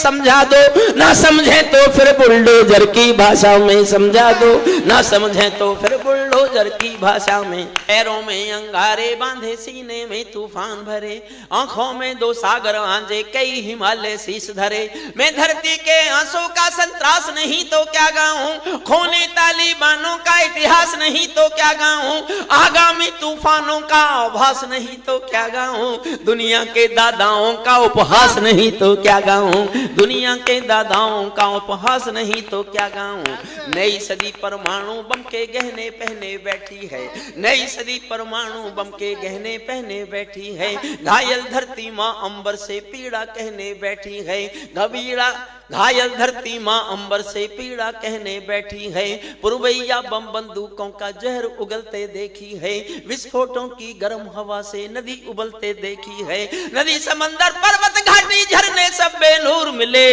समझा दो, ना समझे तो फिर बुलडोजर की भाषा में समझा दो, ना समझे तो फिर बुलडोजर की भाषा में। पैरों में अंगारे बांधे, सीने में तूफान भरे, आंखों में दो सागर आंजे, कई हिमालय शीश धरे। मैं धरती के आंसू का संतरास नहीं तो क्या गाऊं, खूनी तालिबानों का इतिहास नहीं तो क्या गाऊं, आगामी तूफानों का आभास नहीं तो क्या गाऊं, दुनिया के दादाओं का उपहास नहीं तो क्या गाऊं, दुनिया के दादाओं का उपहास नहीं तो क्या गाऊं। नई सदी परमाणु बम के गहने पहने बैठी है, नई सदी परमाणु बम के गहने पहने बैठी है। घायल धरती माँ अंबर से पीड़ा कहने बैठी है, घबीड़ा घायल धरती माँ अंबर से पीड़ा कहने बैठी है। पुरवैया बम बंदूकों का जहर उगलते देखी है, विस्फोटों की गर्म हवा से नदी उबलते देखी है। नदी समंदर पर्वत घाटी झरने सब बेनूर मिले,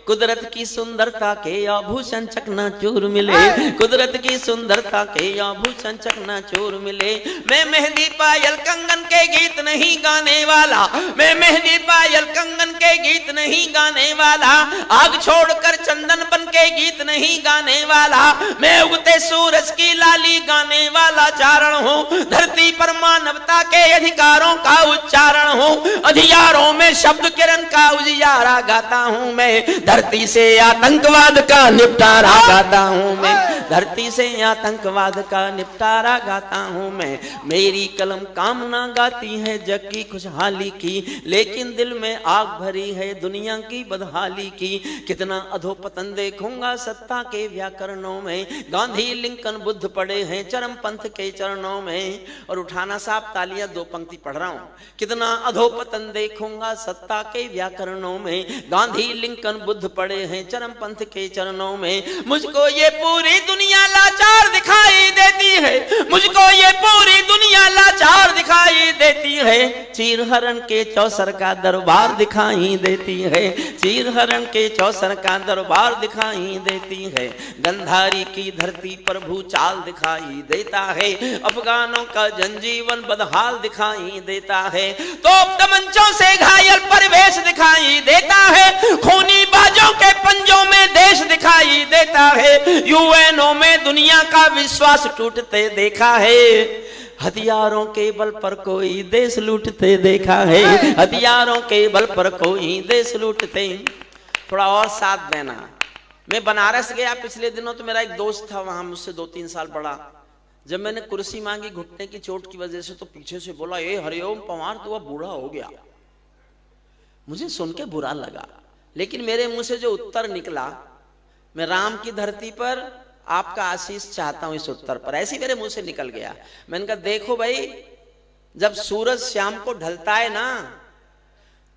कुदरत की सुंदरता के आभूषण चकनाचूर मिले, कुदरत की सुंदरता के आभूषण चकनाचूर मिले। मैं मेहंदी पायल कंगन के गीत नहीं गाने वाला, मैं मेहंदी पायल कंगन के गीत नहीं गाने वाला, आग छोड़कर चंदन बन के गीत नहीं गाने वाला। मैं उगते सूरज की लाली गाने वाला चारण हूँ, धरती पर मानवता के अधिकारों का उच्चारण हूँ, अधियारों में शब्द किरण का उजियारा गाता हूँ मैं। धरती से आतंकवाद का निपटारा गाता हूँ मैं, धरती से आतंकवाद का निपटारा गाता हूँ मैं। मेरी कलम कामना गाती है जग की खुशहाली की, लेकिन दिल में आग भरी है दुनिया की बदहाली की। कितना अधोपतन देखूंगा सत्ता के व्याकरणों में, गांधी लिंकन बुद्ध पड़े हैं चरम पंथ के चरणों में। और उठाना साहब तालियां, दो पंक्ति पढ़ रहा हूँ। कितना अधोपतन देखूंगा सत्ता के व्याकरणों में, गांधी लिंकन बुद्ध पड़े हैं चरम पंथ के चरणों में। मुझको ये पूरी दुनिया लाचार दिखाई देती है, मुझको ये पूरी दुनिया लाचार दिखाई देती है। चीर हरण के चौसर का दरबार दिखाई देती है, चीर हरण के चौसर का दरबार दिखाई देती है। गंधारी की धरती पर भूचाल दिखाई देता है, अफगानों का जनजीवन बदहाल दिखाई देता है। तोप तमंचों से घायल परिवेश दिखाई देता है, खूनी बाजों के पंजों में देश दिखाई देता है। यूएनओ में दुनिया का विश्वास टूटते देखा है, हथियारों के बल पर कोई देश लूटते देखा है, हथियारों के बल पर कोई देश लूटते। थोड़ा और साथ देना। मैं बनारस गया पिछले दिनों, तो मेरा एक दोस्त था वहां मुझसे 2-3 साल बड़ा। जब मैंने कुर्सी मांगी घुटने की चोट की वजह से, तो पीछे से बोला, ए हरिओम पवार तू अब बूढ़ा हो गया। मुझे सुन के बुरा लगा, लेकिन मेरे मुंह से जो उत्तर निकला, मैं राम की धरती पर आपका आशीष चाहता हूं इस उत्तर पर, ऐसे मेरे मुंह से निकल गया। मैंने कहा देखो भाई, जब सूरज शाम को ढलता है ना,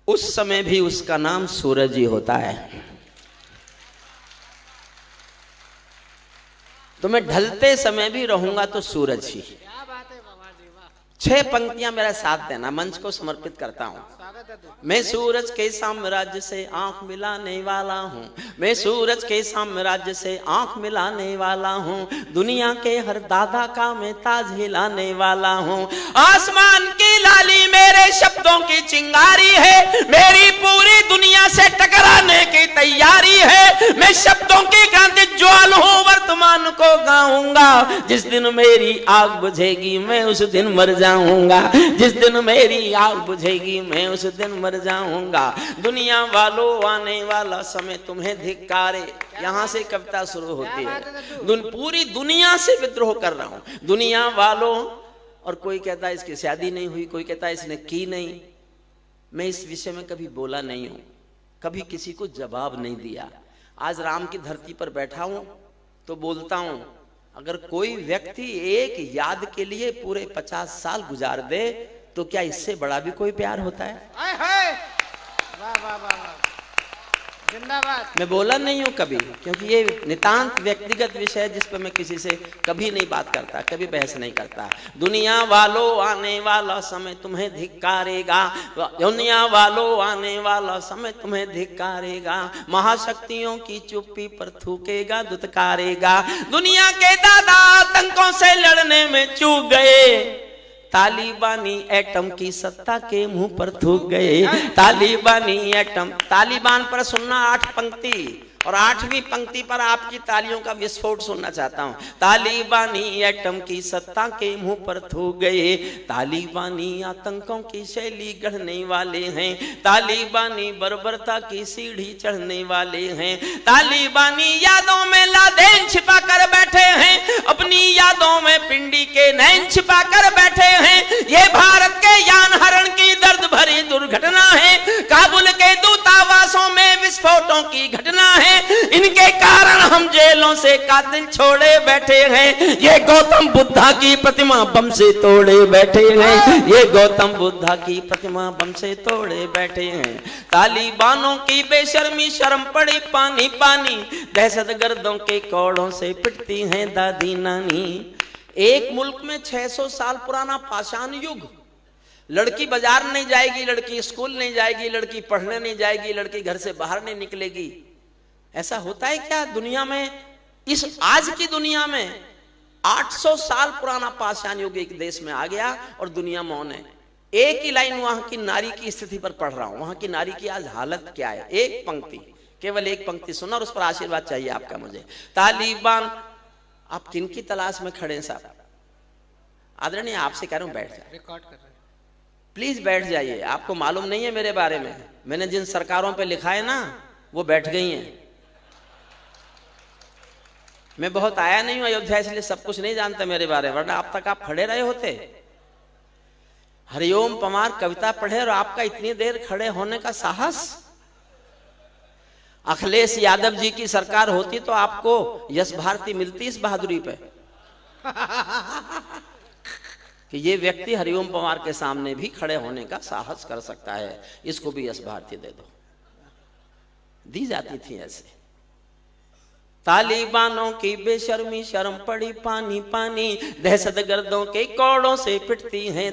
उस समय भी उसका नाम सूरज ही होता है। तो मैं ढलते समय भी रहूंगा तो सूरज ही। 6 पंक्तियां मेरा साथ देना, मंच को समर्पित करता हूं। मैं सूरज के साम्राज्य से आंख मिलाने वाला हूँ, मैं सूरज के साम्राज्य से आंख मिलाने वाला हूँ, दुनिया के हर दादा का मैं ताज हिलाने वाला हूँ। आसमान की लाली मेरे शब्दों की चिंगारी है, मेरी पूरी दुनिया से टकराने की तैयारी है। मैं शब्दों की क्रांति ज्वाल हूँ, वर्तमान को गाऊंगा। जिस दिन मेरी आग बुझेगी मैं उस दिन मर जाऊंगा, जिस दिन मेरी आग बुझेगी मैं उस दिन मर जाऊंगा। दुनिया वालों आने वाला समय तुम्हें धिक्कारे, यहां से कविता शुरू होती है। पूरी दुनिया से विद्रोह कर रहा हूं, दुनिया वालों। और कोई कहता है इसकी शादी नहीं हुई, कोई कहता है इसने की नहीं। मैं इस विषय में कभी बोला नहीं हूं, कभी किसी को जवाब नहीं दिया। आज राम की धरती पर बैठा हूं तो बोलता हूं, अगर कोई व्यक्ति एक याद के लिए पूरे 50 साल गुजार दे, तो क्या इससे बड़ा भी कोई प्यार होता है? वाह वाह वाह, जिंदाबाद। मैं बोला नहीं हूं कभी, क्योंकि ये नितांत व्यक्तिगत विषय है जिस पर मैं किसी से कभी नहीं बात करता, कभी बहस नहीं करता। दुनिया वालों आने वाला समय तुम्हें धिक्कारेगा, दुनिया वालों आने वाला समय तुम्हें धिक्कारेगा। महाशक्तियों की चुप्पी पर थूकेगा, दुत्कारेगा। दुनिया के दादा आतंकों से लड़ने में चूक गए, तालिबानी एटम की सत्ता के मुंह पर थूक गए। तालिबानी एटम, तालिबान पर सुनना 8 पंक्ति और 8वीं पंक्ति पर आपकी तालियों का विस्फोट सुनना चाहता हूं। तालिबानी एटम की सत्ता के मुंह पर थूक गए। तालिबानी आतंकों की शैली गढ़ने वाले हैं। तालिबानी बर्बरता की सीढ़ी चढ़ने वाले हैं। तालिबानी यादों में लादेन छिपा कर बैठे हैं। अपनी यादों में पिंडी के नैन छिपा कर बैठे हैं। ये भारत के यान हरण की दर्द भरी दुर्घटना है। काबुल के दूतावासों में विस्फोटों की घटना है। इनके कारण हम जेलों से कातिल छोड़े बैठे हैं। ये गौतम बुद्धा की प्रतिमा बम से तोड़े बैठे हैं। ये गौतम बुद्धा की प्रतिमा बम से तोड़े बैठे हैं। तालिबानों की बेशर्मी शर्म पड़ी पानी पानी। दहशतगर्दों के कौड़ों से पिटती हैं दादी नानी। एक मुल्क में 600 साल पुराना पाषाण युग। लड़की बाजार नहीं जाएगी, लड़की स्कूल नहीं जाएगी, लड़की पढ़ने नहीं जाएगी, लड़की घर से बाहर नहीं निकलेगी। ऐसा होता है क्या दुनिया में? इस आज की दुनिया में 800 साल पुराना पाषाण युग एक देश में आ गया और दुनिया मौन है। एक ही लाइन वहां की नारी की स्थिति पर पढ़ रहा हूं। वहां की नारी की आज हालत क्या है? एक पंक्ति, केवल एक पंक्ति सुना और उस पर आशीर्वाद चाहिए आपका मुझे। तालिबान, आप किन की तलाश में खड़े हैं साहब? आदरणीय, आपसे कह रहा हूं बैठ जाए, रिकॉर्ड कर रहे हैं, प्लीज बैठ जाइए। आपको मालूम नहीं है मेरे बारे में, मैंने जिन सरकारों पे लिखा है ना वो बैठ गई हैं। मैं बहुत आया नहीं हूं अयोध्या, इसलिए सब कुछ नहीं जानते मेरे बारे में, वरना अब तक आप खड़े रहे होते। हरिओम पमार कविता पढ़े और आपका इतनी देर खड़े होने का साहस। अखिलेश यादव जी की सरकार होती तो आपको यश भारती मिलती इस बहादुरी पे कि ये व्यक्ति हरिओम पमार के सामने भी खड़े होने का साहस कर सकता है, इसको भी यश भारती दे दो। दी जाती थी ऐसे। तालिबानों की बेशर्मी शर्म पड़ी पानी पानी। दहशतगर्दों के कौड़ों से पिटती हैं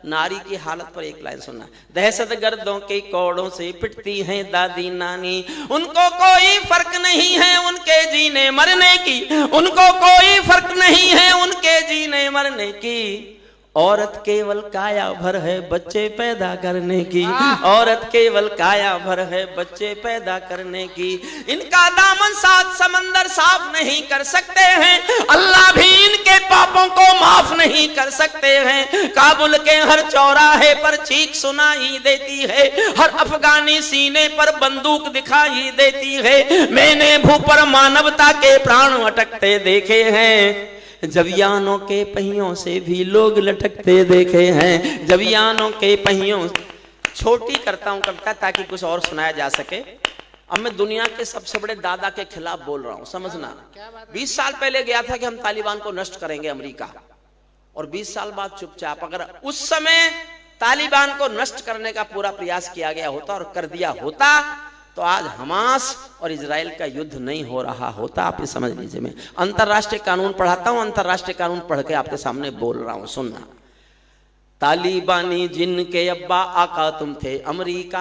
नारी की हालत पर एक लाइन सुनना। दहशतगर्दों के कौड़ों से पिटती हैं दादी नानी। उनको कोई फर्क नहीं है उनके जीने मरने की। उनको कोई फर्क नहीं है उनके जीने मरने की। औरत केवल काया भर है बच्चे पैदा करने की। औरत केवल काया भर है बच्चे पैदा करने की। इनका दामन 7 समंदर साफ नहीं कर सकते हैं। अल्लाह भी इनके पापों को माफ नहीं कर सकते हैं। काबुल के हर चौराहे पर चीख सुनाई देती है। हर अफगानी सीने पर बंदूक दिखाई देती है। मैंने भू पर मानवता के प्राण अटकते देखे हैं। जब यानों के पहियों से भी लोग लटकते देखे हैं। जब यानों के पहियों, छोटी करता हूं कविता ताकि कुछ और सुनाया जा सके। अब मैं दुनिया के सबसे बड़े दादा के खिलाफ बोल रहा हूं, समझना। 20 साल पहले गया था कि हम तालिबान को नष्ट करेंगे अमेरिका, और 20 साल बाद चुपचाप। अगर उस समय तालिबान को नष्ट करने का पूरा प्रयास किया गया होता और कर दिया होता तो आज हमास और इजराइल का युद्ध नहीं हो रहा होता। आप ये समझ लीजिए। मैं अंतरराष्ट्रीय कानून पढ़ाता हूं, अंतरराष्ट्रीय कानून पढ़ के आपके सामने बोल रहा हूं, सुनना। तालिबानी जिनके अब्बा आका तुम थे अमेरिका।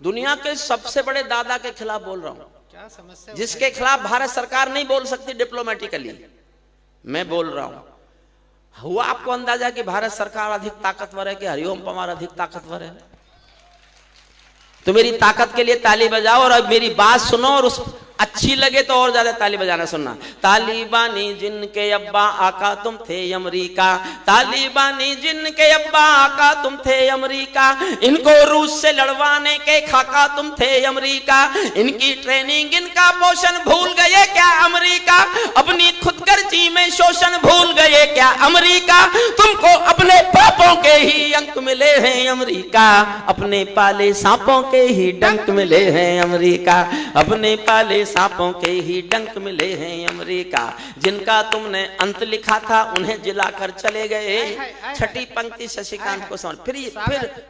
दुनिया के सबसे बड़े दादा के खिलाफ बोल रहा हूं, क्या समस्या, जिसके खिलाफ भारत सरकार नहीं बोल सकती डिप्लोमेटिकली। मैं बोल रहा हूं। हुआ आपको अंदाजा कि भारत सरकार अधिक ताकतवर है कि हरिओम पमार अधिक ताकतवर है? तो मेरी ताकत के लिए ताली बजाओ और अब मेरी बात सुनो, और उस अच्छी लगे तो और ज्यादा ताली बजाना सुनना। तालिबानी जिनके अब्बा आका तुम थे अमेरिका। तालिबानी जिनके अब्बा आका तुम थे अमेरिका। इनको रूस से लड़वाने के खाका तुम थे अमेरिका। इनकी ट्रेनिंग इनका पोषण भूल गए क्या अमेरिका? अपनी खुदगर्जी में शोषण भूल गए क्या अमेरिका? तुमको अपने पापों के ही अंक मिले हैं अमेरिका। अपने पाले सांपों के ही डंक मिले हैं अमेरिका। अपने पाले सांपों के ही डंक मिले हैं अमेरिका। जिनका तुमने अंत लिखा था उन्हें जिलाकर चले गए। छठी पंक्ति शशिकांत को समझ,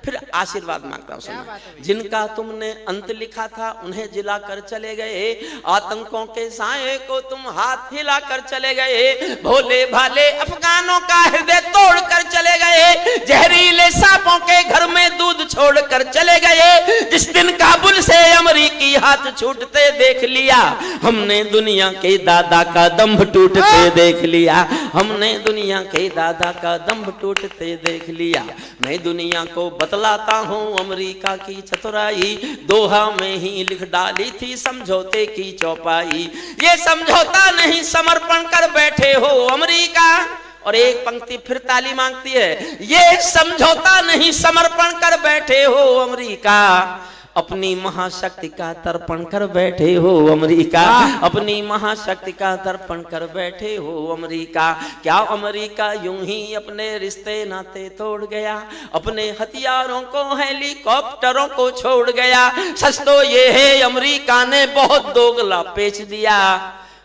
फिर आशीर्वाद मांगता हूं। जिनका तुमने अंत लिखा था उन्हें जिलाकर चले गए। आतंकों के साए को तुम हाथ हिलाकर चले गए। भोले भाले अफगानों का हृदय तोड़कर चले गए। जहरीले सांपों के घर में दूध छोड़कर चले गए। जिस दिन काबुल से अमरीकी हाथ छूटते देख लिया, हमने दुनिया के दादा का दंभ टूटते देख लिया, हमने दुनिया के दादा का दंभ टूटते देख लिया। मैं दुनिया को बतलाता हूँ अमरीका की चतुराई, दोहा में ही लिख डाली थी समझौते की चौपाई। ये समझौता नहीं समर्पण कर बैठे हो अमरीका, और एक पंक्ति फिर ताली मांगती है, ये समझौता नहीं समर्पण कर बैठे हो अमरीका, अपनी महाशक्ति का तर्पण कर बैठे हो अमरीका, अपनी महाशक्ति का तर्पण कर बैठे हो अमरीका। क्या अमरीका यूं ही अपने रिश्ते नाते तोड़ गया, अपने हथियारों को हेलीकॉप्टरों को छोड़ गया? सच तो ये है अमरीका ने बहुत दोगला पेच दिया,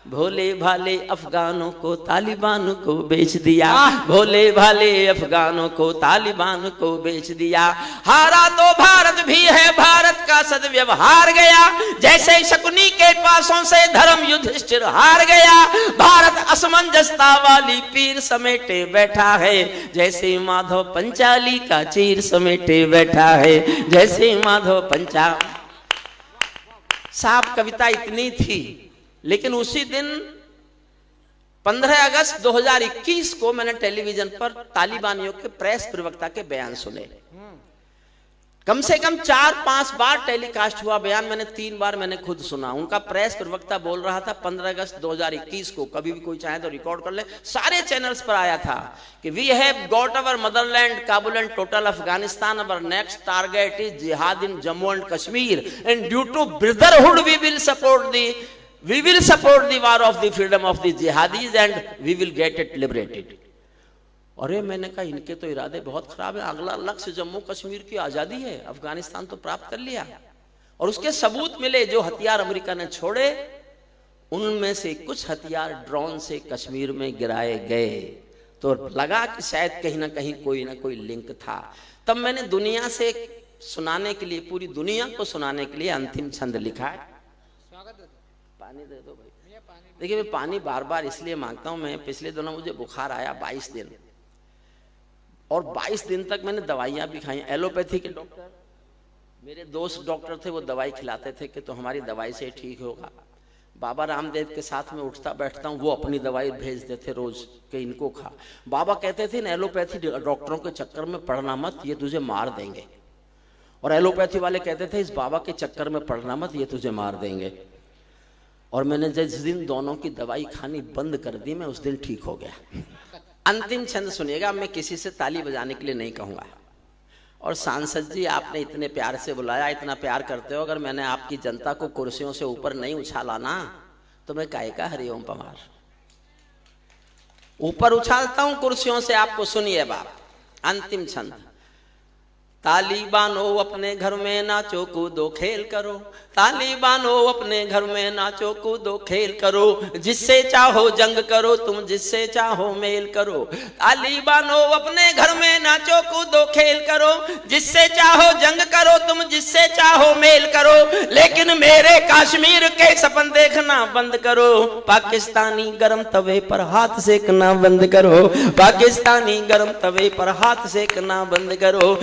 भोले भाले अफगानों को तालिबान को बेच दिया, भोले भाले अफगानों को तालिबान को बेच दिया। हारा तो भारत भी है, भारत का सद्व्यवहार गया, जैसे शकुनी के पासों से धर्म युधिष्ठिर हार गया। भारत असमंजसता वाली पीर समेटे बैठा है, जैसे माधव पंचाली का चीर समेटे बैठा है, जैसे माधव पंचा। साहब कविता इतनी थी, लेकिन उसी दिन 15 अगस्त 2021 को मैंने टेलीविजन पर तालिबानियों के प्रेस प्रवक्ता के बयान सुने। कम से कम 4-5 बार टेलीकास्ट हुआ बयान, मैंने 3 बार मैंने खुद सुना। उनका प्रेस प्रवक्ता बोल रहा था 15 अगस्त 2021 को, कभी भी कोई चाहे तो रिकॉर्ड कर ले, सारे चैनल्स पर आया था कि we have got our motherland Kabul and total Afghanistan, our next target is jihad in Jammu and Kashmir and due to brotherhood we will support the war of the freedom of the jihadis and we will get it liberated। अरे मैंने कहा इनके तो इरादे बहुत खराब है, अगला लक्ष्य जम्मू कश्मीर की आजादी है, अफगानिस्तान तो प्राप्त कर लिया। और उसके सबूत मिले, जो हथियार अमेरिका ने छोड़े उनमें से कुछ हथियार ड्रोन से कश्मीर में गिराए गए, तो लगा कि शायद कहीं ना कहीं कोई ना कोई लिंक था। तब मैंने दुनिया से सुनाने के लिए, पूरी दुनिया को सुनाने के लिए अंतिम छंद लिखा है। पानी दे दो भाई। देखिए मैं पानी बार बार इसलिए मांगता हूँ, मैं पिछले दिनों मुझे बुखार आया 22 दिन, और 22 दिन तक मैंने दवाइयाँ भी खाई। एलोपैथी के डॉक्टर, मेरे दोस्त डॉक्टर थे, वो दवाई खिलाते थे कि तो हमारी दवाई से ठीक होगा। बाबा रामदेव के साथ में उठता बैठता हूँ, वो अपनी दवाई भेज देते रोज कि इनको खा। बाबा कहते थे ना एलोपैथी डॉक्टरों के चक्कर में पड़ना मत, ये तुझे मार देंगे। और एलोपैथी वाले कहते थे इस बाबा के चक्कर में पड़ना मत, ये तुझे मार देंगे। और मैंने जिस दिन दोनों की दवाई खानी बंद कर दी, मैं उस दिन ठीक हो गया। अंतिम छंद सुनिएगा, मैं किसी से ताली बजाने के लिए नहीं कहूँगा। और सांसद जी आपने इतने प्यार से बुलाया, इतना प्यार करते हो, अगर मैंने आपकी जनता को कुर्सियों से ऊपर नहीं उछाला ना, तो मैं काहे का हरिओम पवार ऊपर उछालता हूँ कुर्सियों से। आपको सुनिए बाप, अंतिम छंद। तालिबानो अपने घर में नाचो कूदो खेल करो, तालिबानो अपने घर में नाचो कूदो खेल करो, जिससे चाहो जंग करो तुम, जिससे चाहो मेल करो। तालिबानो अपने घर में नाचो कूदो खेल करो, जिससे चाहो जंग करो तुम, जिससे चाहो मेल करो। लेकिन मेरे कश्मीर के सपन देखना बंद करो, पाकिस्तानी गरम तवे पर हाथ सेकना बंद करो, पाकिस्तानी गरम तवे पर हाथ सेकना बंद करो।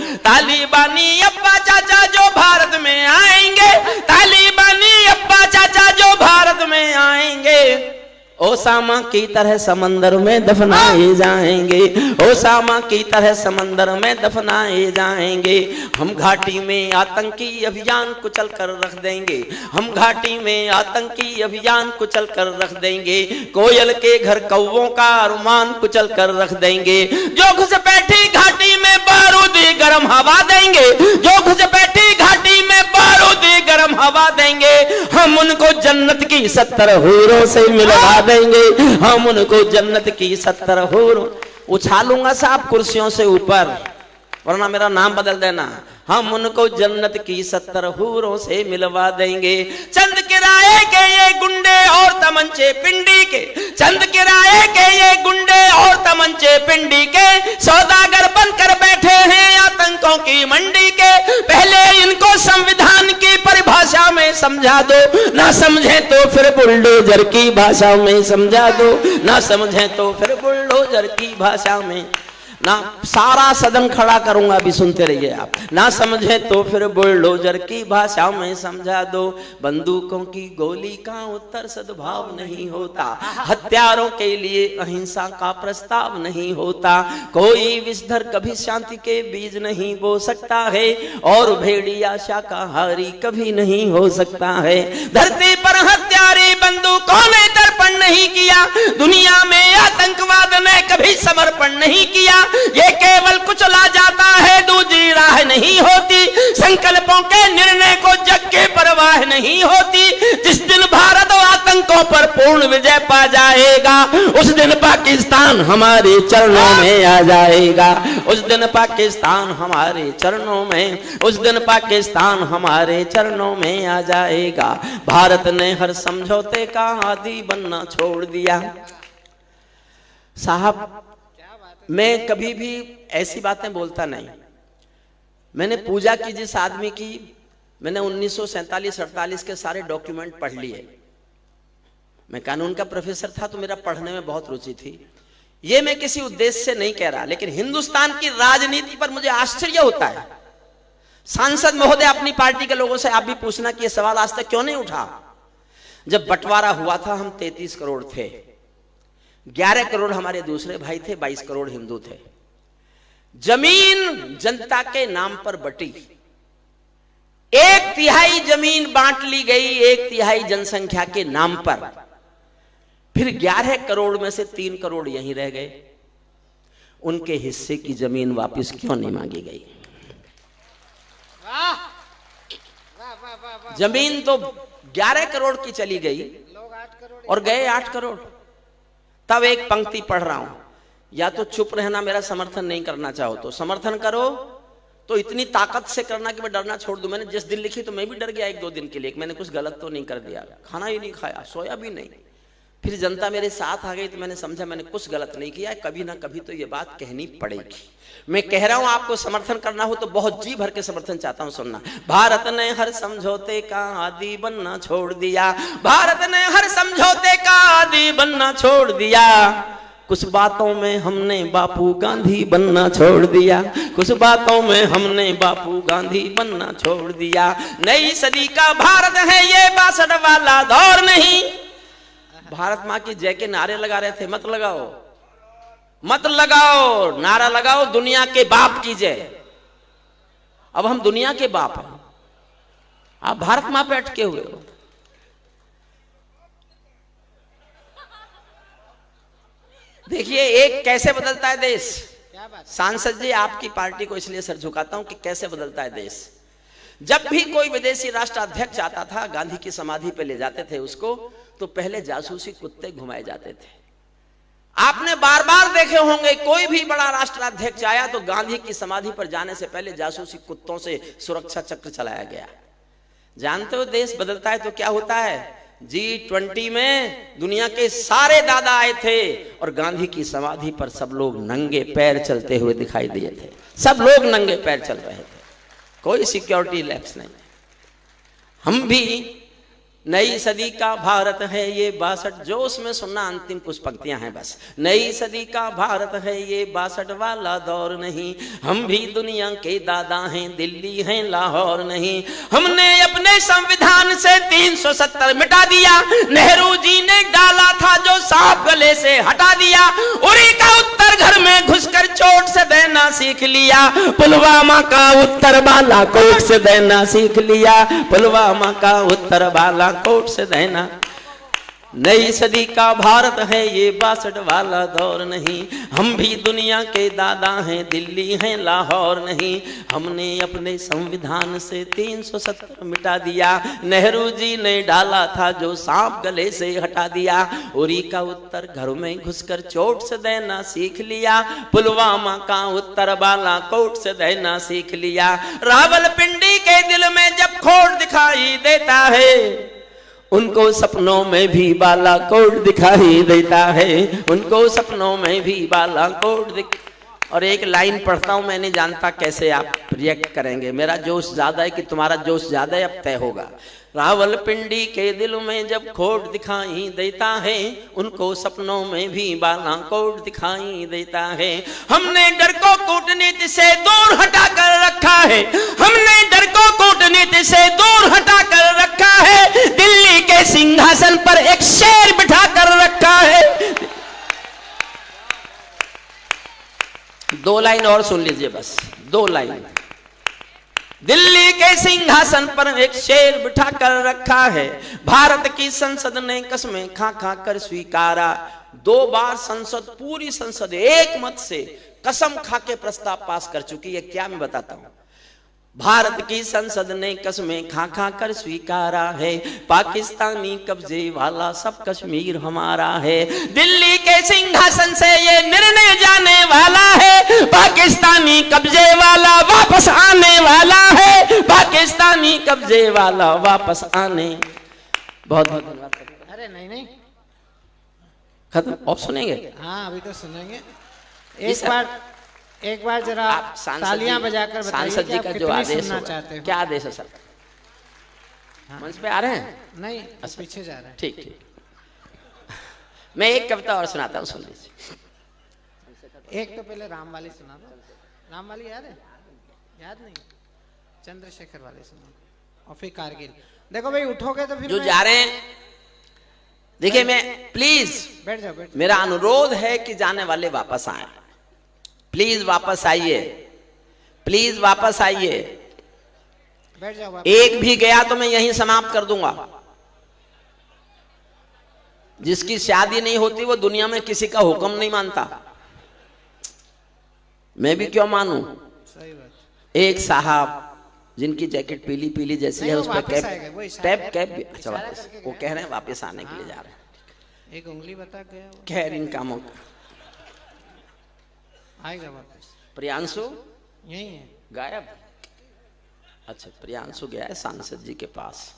तालिबानी अब्बा चाचा जो भारत में आएंगे, तालिबानी अब्बा चाचा जो भारत में आएंगे, ओसामा की तरह समंदर में दफनाए जाएंगे, ओसामा की तरह समंदर में दफनाए जाएंगे। हम घाटी में आतंकी अभियान कुचल कर रख देंगे, हम घाटी में आतंकी अभियान कुचल कर रख देंगे। कोयल के घर कौवों का अरमान कुचल कर रख देंगे। जो घुसपैठी घाटी में बारूदी गर्म हवा देंगे, जो घुसपैठी घाटी में बारूदी गर्म हवा देंगे, हम उनको जन्नत की 70 हूरों से मिलवा देंगे, हम उनको जन्नत की 70 हूर। उछालूंगा साहब कुर्सियों से ऊपर, वरना मेरा नाम बदल देना। हम उनको जन्नत की 70 हूरों से मिलवा देंगे। चंद किराए के ये गुंडे और तमंचे पिंडी के, चंद किराए के ये गुंडे और तमंचे पिंडी के, सौदागर बनकर बैठे हैं आतंकों की मंडी के। पहले इनको संविधान की परिभाषा में समझा दो, ना समझे तो फिर बुलडोजर की भाषा में समझा दो, ना समझे तो फिर बुलडोजर की भाषा में। ना सारा सदन खड़ा करूंगा, अभी सुनते रहिए आप। ना समझे तो फिर बुलडोजर की भाषा में समझा दो, बंदूकों की गोली का उत्तर सद्भाव नहीं होता, हत्यारों के लिए अहिंसा का प्रस्ताव नहीं होता, कोई विषधर कभी शांति के बीज नहीं बो सकता है, और भेड़िया शाकाहारी कभी नहीं हो सकता है। धरती पर हत्यारे बंदूकों ने तर्पण नहीं किया, दुनिया में आतंकवाद ने कभी समर्पण नहीं किया, ये केवल कुचला जाता है, दूसरी राह नहीं होती, संकल्पों के निर्णय को जग के परवाह नहीं होती। जिस दिन भारत आतंकों पर पूर्ण विजय पा जाएगा, उस दिन पाकिस्तान हमारे चरणों में आ जाएगा, उस दिन पाकिस्तान हमारे चरणों में, उस दिन पाकिस्तान हमारे चरणों में आ जाएगा। भारत ने हर समझौते का आदी बनना छोड़ दिया। साहब, मैं कभी भी ऐसी बातें बोलता नहीं। मैंने पूजा की जिस आदमी की, मैंने 1947-48 के सारे डॉक्यूमेंट पढ़ लिए। मैं कानून का प्रोफेसर था तो मेरा पढ़ने में बहुत रुचि थी। ये मैं किसी उद्देश्य से नहीं कह रहा, लेकिन हिंदुस्तान की राजनीति पर मुझे आश्चर्य होता है। सांसद महोदय, अपनी पार्टी के लोगों से आप भी पूछना कि यह सवाल आज तक क्यों नहीं उठा। जब बंटवारा हुआ था हम 33 करोड़ थे, 11 करोड़ हमारे दूसरे भाई थे, 22 करोड़ हिंदू थे। जमीन जनता के नाम पर बटी, 1/3 जमीन बांट ली गई 1/3 जनसंख्या के नाम पर। फिर 11 करोड़ में से 3 करोड़ यहीं रह गए। उनके हिस्से की जमीन वापस क्यों नहीं मांगी गई? जमीन तो 11 करोड़ की चली गई और गए 8 करोड़। तब एक पंक्ति पढ़ रहा हूं, या तो चुप रहना, मेरा समर्थन नहीं करना चाहो तो समर्थन करो, तो इतनी ताकत से करना कि मैं डरना छोड़ दूं। मैंने जिस दिन लिखी तो मैं भी डर गया 1-2 दिन के लिए, मैंने कुछ गलत तो नहीं कर दिया, खाना ही नहीं खाया, सोया भी नहीं। फिर जनता मेरे साथ आ गई तो मैंने समझा मैंने कुछ गलत नहीं किया, कभी ना कभी तो ये बात कहनी पड़ेगी। मैं कह रहा हूं, आपको समर्थन करना हो तो बहुत जी भर के समर्थन चाहता हूं, सुनना। भारत ने हर समझौते का आदी बनना छोड़ दिया, भारत ने हर समझौते का आदी बनना छोड़ दिया। कुछ बातों में हमने बापू गांधी बनना छोड़ दिया, कुछ बातों में हमने बापू गांधी बनना छोड़ दिया। नई सदी का भारत है ये 62 वाला दौर नहीं। भारत माँ की जय के नारे लगा रहे थे, मत लगाओ, मत लगाओ, नारा लगाओ दुनिया के बाप की जय। अब हम दुनिया के बाप हैं, आप भारत माँ पे अटके हुए हो। देखिए एक कैसे बदलता है देश। सांसद जी, आपकी पार्टी को इसलिए सर झुकाता हूं कि कैसे बदलता है देश। जब भी कोई विदेशी राष्ट्राध्यक्ष आता था, गांधी की समाधि पे ले जाते थे उसको, तो पहले जासूसी कुत्ते घुमाए जाते थे। आपने बार बार देखे होंगे, कोई भी बड़ा राष्ट्राध्यक्ष आया तो गांधी की समाधि पर जाने से पहले जासूसी कुत्तों से सुरक्षा चक्र चलाया गया। जानते हो देश बदलता है तो क्या होता है? G20 में दुनिया के सारे दादा आए थे और गांधी की समाधि पर सब लोग नंगे पैर चलते हुए दिखाई दिए थे। सब लोग नंगे पैर चल रहे थे, कोई सिक्योरिटी लैप्स नहीं। हम भी नई सदी का भारत है ये 62, जो उसमें सुनना अंतिम कुछ पंक्तियां हैं बस। नई सदी का भारत है ये 62 वाला दौर नहीं, हम भी दुनिया के दादा हैं, दिल्ली हैं लाहौर नहीं। हमने अपने संविधान से 370 मिटा दिया, नेहरू जी ने डाला था जो सांप गले से हटा दिया। उरी का उत्तर घर में घुसकर चोट से देना सीख लिया, पुलवामा का उत्तर बालाकोट से देना सीख लिया, पुलवामा का उत्तर बालाकोट से देना। नई सदी का भारत है ये 62 वाला दौर नहीं, हम भी दुनिया के दादा हैं, दिल्ली हैं लाहौर नहीं। हमने अपने संविधान से 370 मिटा दिया, नेहरू जी ने डाला था जो सांप गले से हटा दिया। उरी का उत्तर घर में घुसकर चोट से देना सीख लिया, पुलवामा का उत्तर बालाकोट से देना सीख लिया। रावलपिंडी के दिल में जब खोट दिखाई देता है, उनको सपनों में भी बालाकोट दिखाई देता है, उनको सपनों में भी बालाकोट और एक लाइन पढ़ता हूं, मैं नहीं जानता कैसे आप रिएक्ट करेंगे। मेरा जोश ज्यादा है कि तुम्हारा जोश ज्यादा है, अब तय होगा। रावलपिंडी के दिल में जब खोट दिखाई देता है, उनको सपनों में भी बालाकोट दिखाई देता है। हमने डर को कूटनीति से दूर हटा कर रखा है, हमने डर को कूटनीति से दूर हटा कर रखा है। दिल्ली के सिंहासन पर एक शेर बिठा कर रखा है। 2 लाइन और सुन लीजिए, बस 2 लाइन। दिल्ली के सिंहासन पर एक शेर बिठा कर रखा है, भारत की संसद ने कसमें खा खा कर स्वीकारा। 2 बार संसद, पूरी संसद एक मत से कसम खा के प्रस्ताव पास कर चुकी है। क्या मैं बताता हूं, भारत की संसद ने कसमें खा खा कर स्वीकारा है, पाकिस्तानी कब्जे वाला सब कश्मीर हमारा है। दिल्ली के सिंहासन से ये निर्णय जाने वाला है, पाकिस्तानी कब्जे वाला वापस आने वाला है, पाकिस्तानी कब्जे वाला वापस आने। बहुत बहुत धन्यवाद। अरे नहीं नहीं, खत्म, और सुनेंगे? हाँ अभी तो सुनेंगे। एक बार जरा तालियां बजाकर बताइए सांसद जी का जो आदेश चाहते हो। क्या आदेश है सर? हाँ। मंच पे आ रहे हैं? नहीं, पीछे जा रहे हैं। ठीक ठीक, मैं एक कविता और सुनाता हूँ, सुन लीजिए। एक तो पहले राम वाली सुना दो। राम वाली याद है? याद नहीं? चंद्रशेखर वाली सुना, और फिर कारगिल। देखो भाई, उठोगे तो फिर जो जा रहे हैं, देखिए मैं प्लीज बैठ जाओ, बैठ। मेरा अनुरोध है कि जाने वाले वापस आए, प्लीज वापस आइए, प्लीज वापस आइए। बैठ जाओ। एक भी गया तो मैं यहीं समाप्त कर दूंगा। जिसकी शादी नहीं होती वो दुनिया में किसी का हुक्म नहीं मानता, मैं भी क्यों मानूं? सही बात। एक साहब जिनकी जैकेट पीली पीली जैसी है, उस पर कैप भी, अच्छा वापस वो कह रहे हैं वापस आने के लिए जा रहे हैं। एक उंगली बता गया, खैर इन कामों का आएगा वापस। प्रियांशु यही है, गायब? अच्छा, प्रियांशु गया है सांसद जी के पास,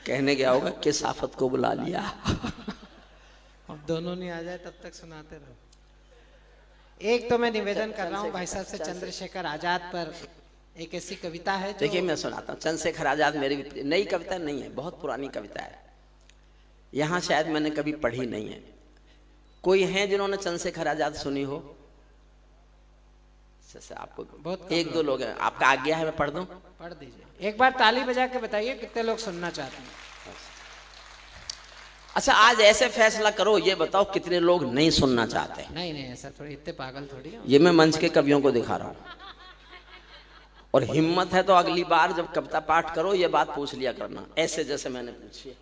कहने गया होगा कि साफत को बुला लिया। और दोनों नहीं आ जाए तब तक सुनाते रहो। एक तो मैं निवेदन कर रहा हूँ भाई साहब से, चंद्रशेखर आजाद पर एक ऐसी कविता है। देखिए मैं सुनाता हूँ। चंद्रशेखर आजाद मेरी नई कविता नहीं है, बहुत पुरानी कविता है, यहाँ शायद मैंने कभी पढ़ी नहीं है। कोई है जिन्होंने चंद्रशेखर आजाद सुनी हो? आपको बहुत 1-2 लोग हैं। आपका आज्ञा है मैं पढ़ दूं? पढ़ दीजिए। एक बार ताली बजा के बताइए कितने लोग सुनना चाहते हैं। अच्छा, आज ऐसे फैसला करो, ये बताओ कितने लोग नहीं सुनना चाहते? नहीं नहीं, ऐसा थोड़ी, इतने पागल थोड़ी है। ये मैं मंच के कवियों को दिखा रहा हूँ, और हिम्मत है तो अगली बार जब कविता पाठ करो ये बात पूछ लिया करना, ऐसे जैसे मैंने पूछी।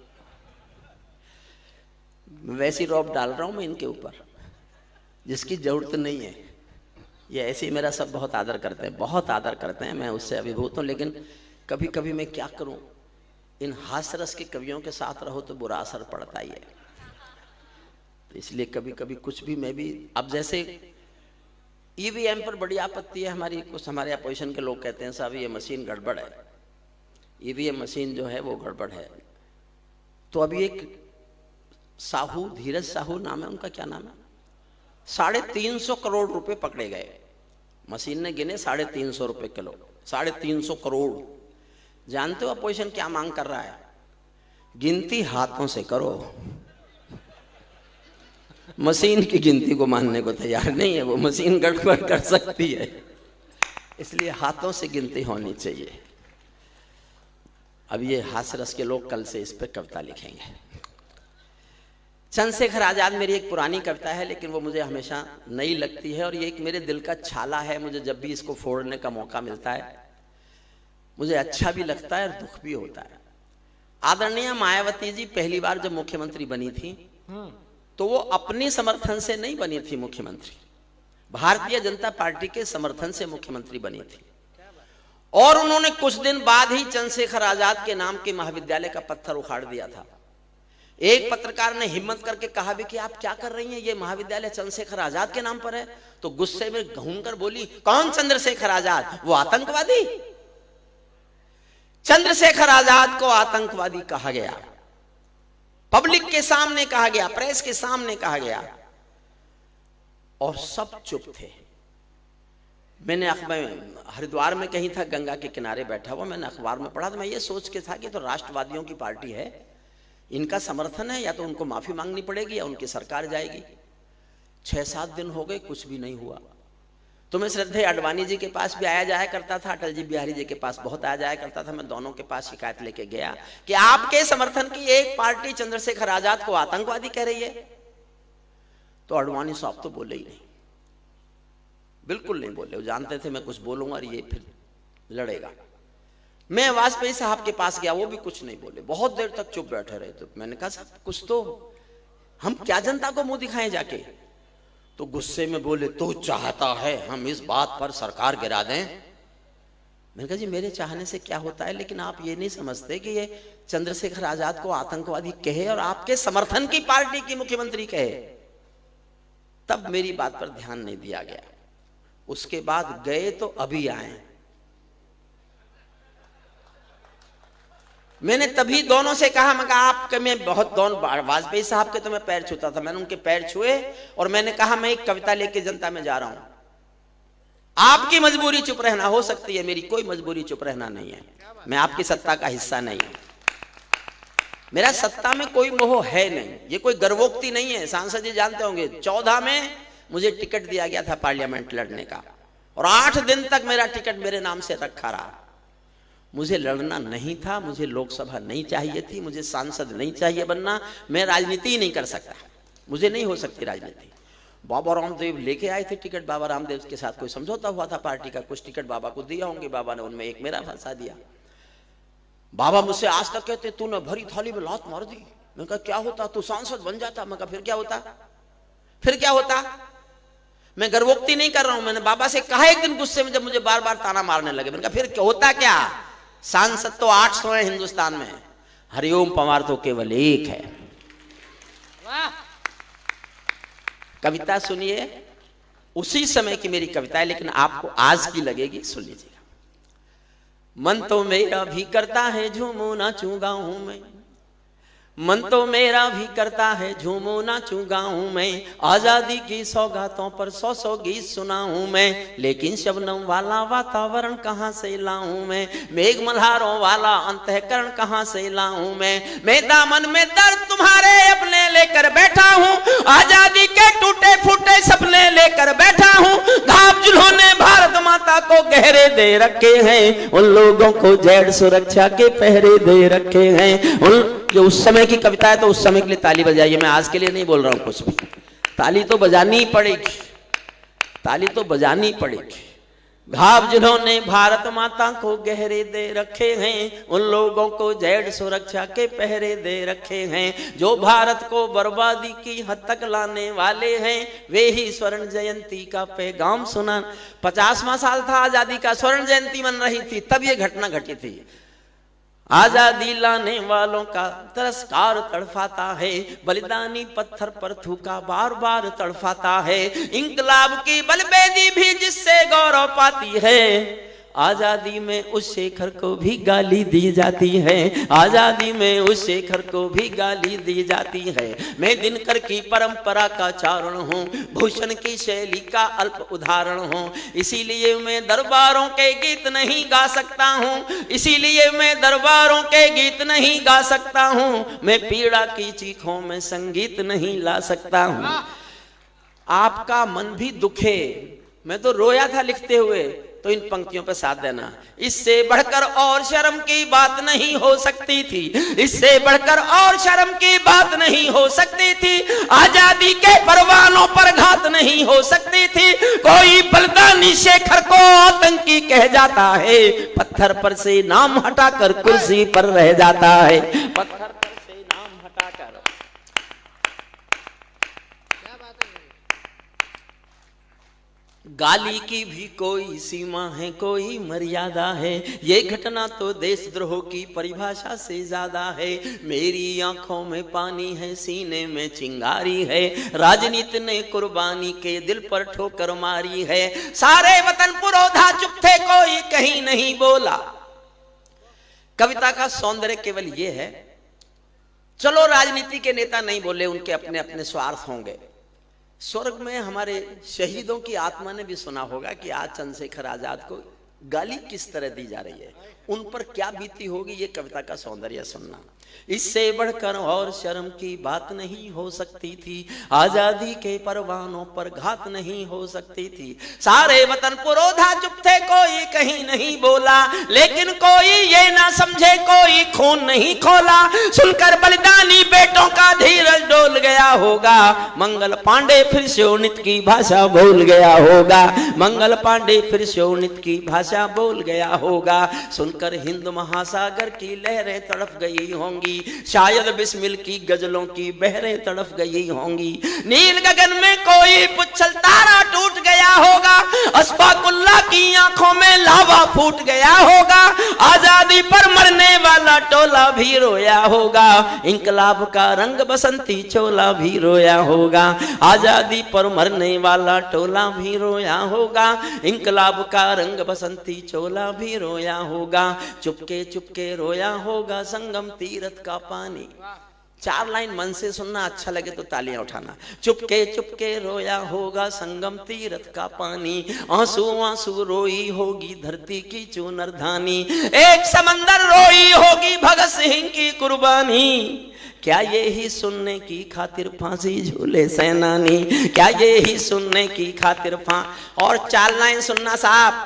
वैसी रौब डाल रहा हूं मैं इनके ऊपर जिसकी जरूरत नहीं है। ये ऐसे ही मेरा सब बहुत आदर करते हैं, बहुत आदर करते हैं, मैं उससे अभिभूत हूं। लेकिन कभी कभी मैं क्या करूं, इन हास्यरस के कवियों के साथ रहो तो बुरा असर पड़ता ही है। तो इसलिए कभी कभी कुछ भी मैं भी, अब जैसे ईवीएम पर बड़ी आपत्ति है हमारी, कुछ हमारे अपोजिशन के लोग कहते हैं साहब ये मशीन गड़बड़ है, ईवीएम मशीन जो है वो गड़बड़ है। तो अभी एक साहू, धीरज साहू नाम है उनका, क्या नाम है, 350 करोड़ रुपए पकड़े गए। मशीन ने गिने 350 रुपए किलो, 350 करोड़। जानते हो अपोजिशन क्या मांग कर रहा है? गिनती हाथों से करो। मशीन की गिनती को मानने को तैयार नहीं है, वो मशीन गड़बड़ कर सकती है, इसलिए हाथों से गिनती होनी चाहिए। अब ये हास्यरस के लोग कल से इस पर कविता लिखेंगे। चंद्रशेखर आजाद मेरी एक पुरानी कविता है, लेकिन वो मुझे हमेशा नई लगती है, और ये एक मेरे दिल का छाला है। मुझे जब भी इसको फोड़ने का मौका मिलता है मुझे अच्छा भी लगता है और दुख भी होता है। आदरणीय मायावती जी पहली बार जब मुख्यमंत्री बनी थी तो वो अपनी समर्थन से नहीं बनी थी मुख्यमंत्री, भारतीय जनता पार्टी के समर्थन से मुख्यमंत्री बनी थी। और उन्होंने कुछ दिन बाद ही चंद्रशेखर आजाद के नाम के महाविद्यालय का पत्थर उखाड़ दिया था। एक पत्रकार ने हिम्मत करके कहा भी कि आप क्या कर रही हैं, ये महाविद्यालय चंद्रशेखर आजाद के नाम पर है। तो गुस्से में घूमकर बोली, कौन चंद्रशेखर आजाद? वो आतंकवादी। चंद्रशेखर आजाद को आतंकवादी कहा गया। पब्लिक के सामने कहा गया, प्रेस के सामने कहा गया, और सब चुप थे। मैंने हरिद्वार में कहीं था, गंगा के किनारे बैठा हुआ, मैंने अखबार में पढ़ा, तो मैं ये सोच के था कि तो राष्ट्रवादियों की पार्टी है, इनका समर्थन है, या तो उनको माफी मांगनी पड़ेगी या उनकी सरकार जाएगी। 6-7 दिन हो गए, कुछ भी नहीं हुआ। तो मैं श्रद्धेय आडवाणी जी के पास भी आया जाया करता था, अटल जी बिहारी जी के पास बहुत आया जाया करता था। मैं दोनों के पास शिकायत लेके गया कि आपके समर्थन की एक पार्टी चंद्रशेखर आजाद को आतंकवादी कह रही है। तो आडवाणी साहब तो बोले ही नहीं, बिल्कुल नहीं बोले। वो जानते थे मैं कुछ बोलूंगा और ये फिर लड़ेगा। मैं वाजपेयी साहब के पास गया, वो भी कुछ नहीं बोले, बहुत देर तक चुप बैठे रहे। तो मैंने कहा साहब कुछ तो, हम क्या जनता को मुंह दिखाएं जाके। तो गुस्से में बोले, तो चाहता है हम इस बात पर सरकार गिरा दें। मैंने कहा जी मेरे चाहने से क्या होता है, लेकिन आप ये नहीं समझते कि ये चंद्रशेखर आजाद को आतंकवादी कहे और आपके समर्थन की पार्टी की मुख्यमंत्री कहे। तब मेरी बात पर ध्यान नहीं दिया गया। उसके बाद गए तो अभी आए। मैंने तभी दोनों से कहा, मैं कहा आपके, मैं बहुत दोनों वाजपेयी साहब के तो मैं पैर छूता था, मैंने उनके पैर छुए और मैंने कहा मैं एक कविता लेके जनता में जा रहा हूं, आपकी मजबूरी चुप रहना हो सकती है, मेरी कोई मजबूरी चुप रहना नहीं है। मैं आपकी सत्ता का हिस्सा नहीं हूं, मेरा सत्ता में कोई मोह है नहीं, ये कोई गर्वोक्ति नहीं है। सांसद जी जानते होंगे 14 में मुझे टिकट दिया गया था पार्लियामेंट लड़ने का, और 8 दिन तक मेरा टिकट मेरे नाम से रखा रहा। मुझे लड़ना नहीं था, मुझे लोकसभा नहीं चाहिए थी, मुझे सांसद नहीं चाहिए बनना, मैं राजनीति ही नहीं कर सकता, मुझे नहीं हो सकती राजनीति। बाबा रामदेव लेके आए थे टिकट, बाबा रामदेव के साथ कोई समझौता हुआ था पार्टी का, कुछ टिकट बाबा को दिया होंगे, बाबा ने उनमें एक मेरा फंसा दिया। बाबा मुझसे आज तक कहते तूने भरी थाली में लात मार दी। मैं कहा क्या होता, तू सांसद बन जाता। मैं कहा फिर क्या होता, फिर क्या होता। मैं गर्वोक्ति नहीं कर रहा हूं, मैंने बाबा से कहा एक दिन गुस्से में, जब मुझे बार बार ताना मारने लगे। मैंने कहा फिर क्या होता, क्या सांसद तो 800 है हिंदुस्तान में, हरिओम पंवार तो केवल एक है। कविता सुनिए, उसी समय की मेरी कविता है, लेकिन आपको आज की लगेगी, सुन लीजिएगा। मन तो मेरा भी करता है झूमू नाचूं गाऊं मैं, मन तो मेरा भी करता है झूमू नाचूं गाऊं मैं, आजादी की सौगातों पर 100 गीत सुनाऊं मैं, लेकिन शबनम वाला वातावरण कहां से लाऊं मैं, मेघ मल्हारों वाला अंतःकरण कहां से लाऊं मैं दामन में दर्द तुम्हारे अपने लेकर बैठा हूं, आजादी के टूटे फूटे सपने लेकर बैठा हूं, घाव जिन्होंने भारत माता को गहरे दे रखे हैं, उन लोगों को जेड सुरक्षा के पहरे दे रखे हैं। उन जो उस समय की कविता है, तो उस समय के लिए ताली बजाइए, मैं आज के लिए नहीं बोल रहा हूं कुछ भी। ताली तो बजानी ही पड़ेगी, ताली तो बजानी पड़ेगी। घाव जिन्होंने भारत माता को गहरे दे रखे हैं, उन लोगों को जेड सुरक्षा के पहरे दे रखे हैं, जो भारत को बर्बादी की हद तक लाने वाले हैं, वे ही स्वर्ण जयंती का पैगाम सुना। 50वां साल था आजादी का, स्वर्ण जयंती मन रही थी, तब ये घटना घटी थी। आजादी लाने वालों का तिरस्कार तड़फाता है, बलिदानी पत्थर पर थूका बार बार तड़फाता है, इंकलाब की बलबेदी भी जिससे गौरव पाती है, आजादी में उस शेखर को भी गाली दी जाती है, आजादी में उस शेखर को भी गाली दी जाती है। मैं दिनकर की परंपरा का चारण हूँ, भूषण की शैली का अल्प उदाहरण हूँ, इसीलिए मैं दरबारों के गीत नहीं गा सकता हूँ, इसीलिए मैं दरबारों के गीत नहीं गा सकता हूँ, मैं पीड़ा की चीखों में संगीत नहीं ला सकता हूँ। आपका मन भी दुखे, मैं तो रोया था लिखते हुए, तो इन पंक्तियों पर साथ देना। इससे बढ़कर और शर्म की बात नहीं हो सकती थी, इससे बढ़कर और शर्म की बात नहीं हो सकती थी, आजादी के परवानों पर घात नहीं हो सकती थी, कोई बलिदानी शेखर को आतंकी कह जाता है, पत्थर पर से नाम हटाकर कुर्सी पर रह जाता है, पत्थर पर से नाम हटाकर। गाली की भी कोई सीमा है, कोई मर्यादा है, ये घटना तो देशद्रोह की परिभाषा से ज्यादा है, मेरी आंखों में पानी है, सीने में चिंगारी है, राजनीति ने कुर्बानी के दिल पर ठोकर मारी है, सारे वतन पुरोधा चुप थे, कोई कहीं नहीं बोला। कविता का सौंदर्य केवल ये है चलो राजनीति के नेता नहीं बोले, उनके अपने अपने स्वार्थ होंगे। स्वर्ग में हमारे शहीदों की आत्मा ने भी सुना होगा कि आज चंद्रशेखर आजाद को गाली किस तरह दी जा रही है, उन पर क्या बीती होगी, ये कविता का सौंदर्य सुनना। इससे बढ़कर और शर्म की बात नहीं हो सकती थी, आजादी के परवानों पर घात नहीं हो सकती थी। सारे वतन पुरोधा चुप थे, कोई कहीं नहीं बोला, लेकिन कोई ये ना समझे कोई खून नहीं खोला। सुनकर बलिदानी बेटों का धीरज डोल गया होगा, मंगल पांडे फिर शोणित की भाषा भूल गया होगा, मंगल पांडे फिर शोणित की भाषा बोल गया होगा। सुनकर हिंद महासागर की लहरें तड़प गई होंगी, शायद बिस्मिल की गजलों की बहरें तड़प गई होंगी। नील गगन में कोई पुच्छल तारा टूट गया होगा, अस्फाकुल्ला की आंखों में लावा फूट गया होगा। आजादी पर मरने वाला टोला भी रोया होगा, इंकलाब का रंग बसंती चोला भी रोया होगा। आजादी पर मरने वाला टोला भी रोया होगा, इंकलाब का रंग बसंती चोला भी रोया होगा। चुपके चुपके रोया होगा संगम तीरथ का पानी। 4 लाइन मन से सुनना, अच्छा लगे तो तालियां उठाना। चुपके चुपके रोया होगा संगम तीरथ का पानी, आंसू आंसू रोई होगी धरती की चूनरधानी। एक समंदर रोई होगी भगत सिंह की कुर्बानी, क्या ये ही सुनने की खातिर फांसी झूले सेनानी, क्या ये ही सुनने की खातिर और 4 लाइन सुनना साहब,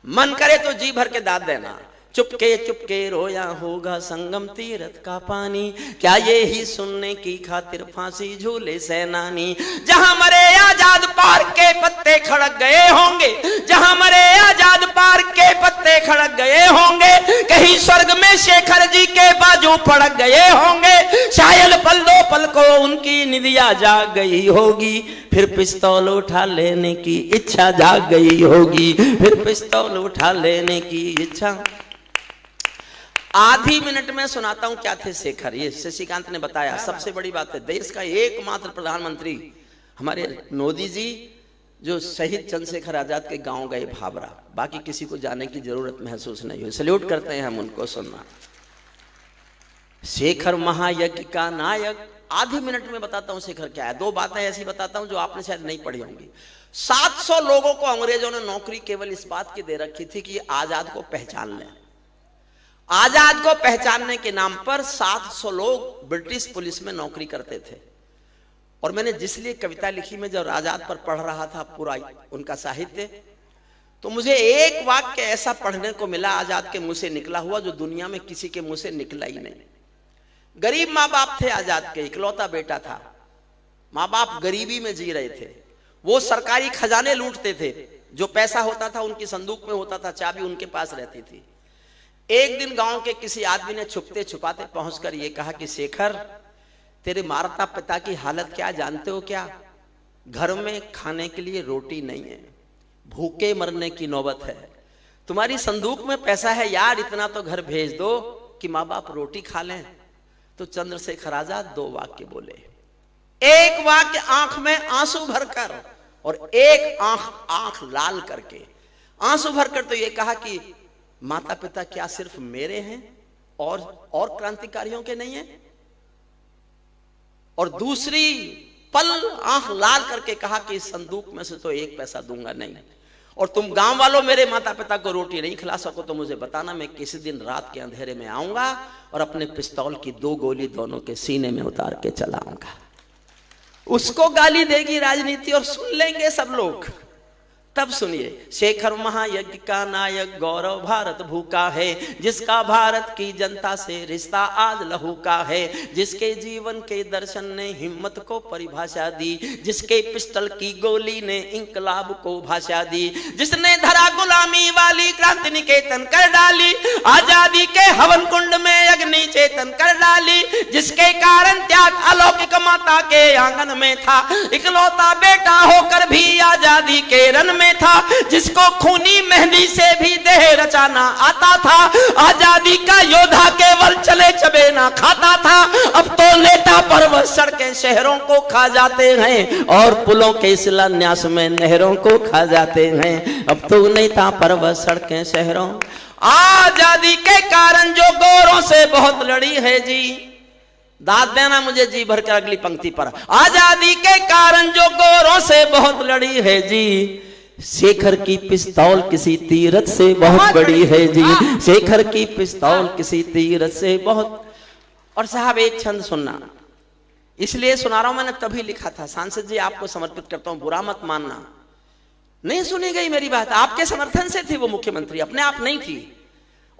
मन करे तो जी भर के दाद देना। चुपके चुपके रोया होगा संगम तीरथ का पानी, क्या ये ही सुनने की खातिर फांसी झूले सेनानी। जहां मरे आजाद पार्क के पत्ते खड़क गए होंगे, जहां मरे आजाद पार्क के पत्ते खड़क गए होंगे, कहीं स्वर्ग में शेखर जी के बाजू फड़क गए होंगे। शायद पल दो पल को उनकी निदिया जाग गई होगी, फिर पिस्तौल उठा लेने की इच्छा जाग गई होगी, फिर पिस्तौल उठा लेने की इच्छा। आधी मिनट में सुनाता हूं क्या थे शेखर, ये शशिकांत ने बताया। सबसे बड़ी बात है, देश का एकमात्र प्रधानमंत्री हमारे मोदी जी जो शहीद चंद्रशेखर आजाद के गांव गए भाबरा, बाकी किसी को जाने की जरूरत महसूस नहीं हुई। सल्यूट करते हैं हम उनको। सुनना, शेखर महायज्ञ का नायक। आधी मिनट में बताता हूं शेखर क्या है। 2 बातें ऐसी बताता हूं जो आपने शायद नहीं पढ़ी होंगी। 700 लोगों को अंग्रेजों ने नौकरी केवल इस बात की दे रखी थी कि आजाद को पहचान लें। आजाद को पहचानने के नाम पर 700 लोग ब्रिटिश पुलिस में नौकरी करते थे। और मैंने जिसलिए कविता लिखी, में जब आजाद पर पढ़ रहा था पूरा उनका साहित्य, तो मुझे एक वाक्य ऐसा पढ़ने को मिला आजाद के मुंह से निकला हुआ जो दुनिया में किसी के मुंह से निकला ही नहीं। गरीब माँ बाप थे आजाद के, इकलौता बेटा था, माँ बाप गरीबी में जी रहे थे। वो सरकारी खजाने लूटते थे, जो पैसा होता था उनकी संदूक में होता था, चाबी उनके पास रहती थी। एक दिन गांव के किसी आदमी ने छुपते छुपाते पहुंचकर यह कहा कि शेखर, तेरे माता पिता की हालत क्या जानते हो क्या? घर में खाने के लिए रोटी नहीं है, भूखे मरने की नौबत है। तुम्हारी संदूक में पैसा है यार, इतना तो घर भेज दो कि माँ बाप रोटी खा लें। तो चंद्रशेखर आजाद 2 वाक्य बोले। एक वाक्य आंख में आंसू भरकर और एक आंख लाल करके। आंसू भरकर तो ये कहा कि माता पिता क्या सिर्फ मेरे हैं और क्रांतिकारियों के नहीं है? और दूसरी पल आंख लाल करके कहा कि इस संदूक में से तो 1 पैसा दूंगा नहीं। और तुम गांव वालों मेरे माता पिता को रोटी नहीं खिला सको तो मुझे बताना, मैं किसी दिन रात के अंधेरे में आऊंगा और अपने पिस्तौल की 2 गोली दोनों के सीने में उतार के चलाऊंगा। उसको गाली देगी राजनीति और सुन लेंगे सब लोग। तब सुनिए, शेखर महायज्ञ का नायक गौरव भारत भूखा है, जिसका भारत की जनता से रिश्ता आज लहू का है, जिसके जीवन के दर्शन ने हिम्मत को परिभाषा दी, जिसके पिस्टल की गोली ने इंकलाब को भाषा दी, जिसने धरा गुलामी वाली क्रांति निकेतन कर डाली, आजादी के हवन कुंड में अग्नि चेतन कर डाली, जिसके कारण त्याग अलौकिक माता के आंगन में था, इकलौता बेटा होकर भी आजादी के रन में था, जिसको खूनी मेहंदी से भी देह रचाना आता था, आजादी का योद्धा केवल चले चबे ना खाता था। अब तो नेता पर्वत सड़कें शहरों को खा जाते हैं और पुलों के शिलान्यास में नहरों को खा जाते हैं। अब तो नेता पर्वत सड़कें शहरों। आजादी के कारण जो गोरों से बहुत लड़ी है जी, दाद देना मुझे जी भर कर अगली पंक्ति पर। आजादी के कारण जो गोरों से बहुत लड़ी है जी, शेखर की पिस्तौल किसी तीरथ से बहुत बड़ी है जी, शेखर की पिस्तौल किसी तीरथ से बहुत। और साहब एक छंद सुनना, इसलिए सुना रहा हूं, मैंने तभी लिखा था, सांसद जी आपको समर्पित करता हूं, बुरा मत मानना। नहीं सुनी गई मेरी बात, आपके समर्थन से थी वो मुख्यमंत्री, अपने आप नहीं थी।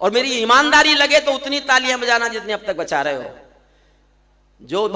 और मेरी ईमानदारी लगे तो उतनी तालियां बजाना जितनी अब तक बचा रहे हो। जो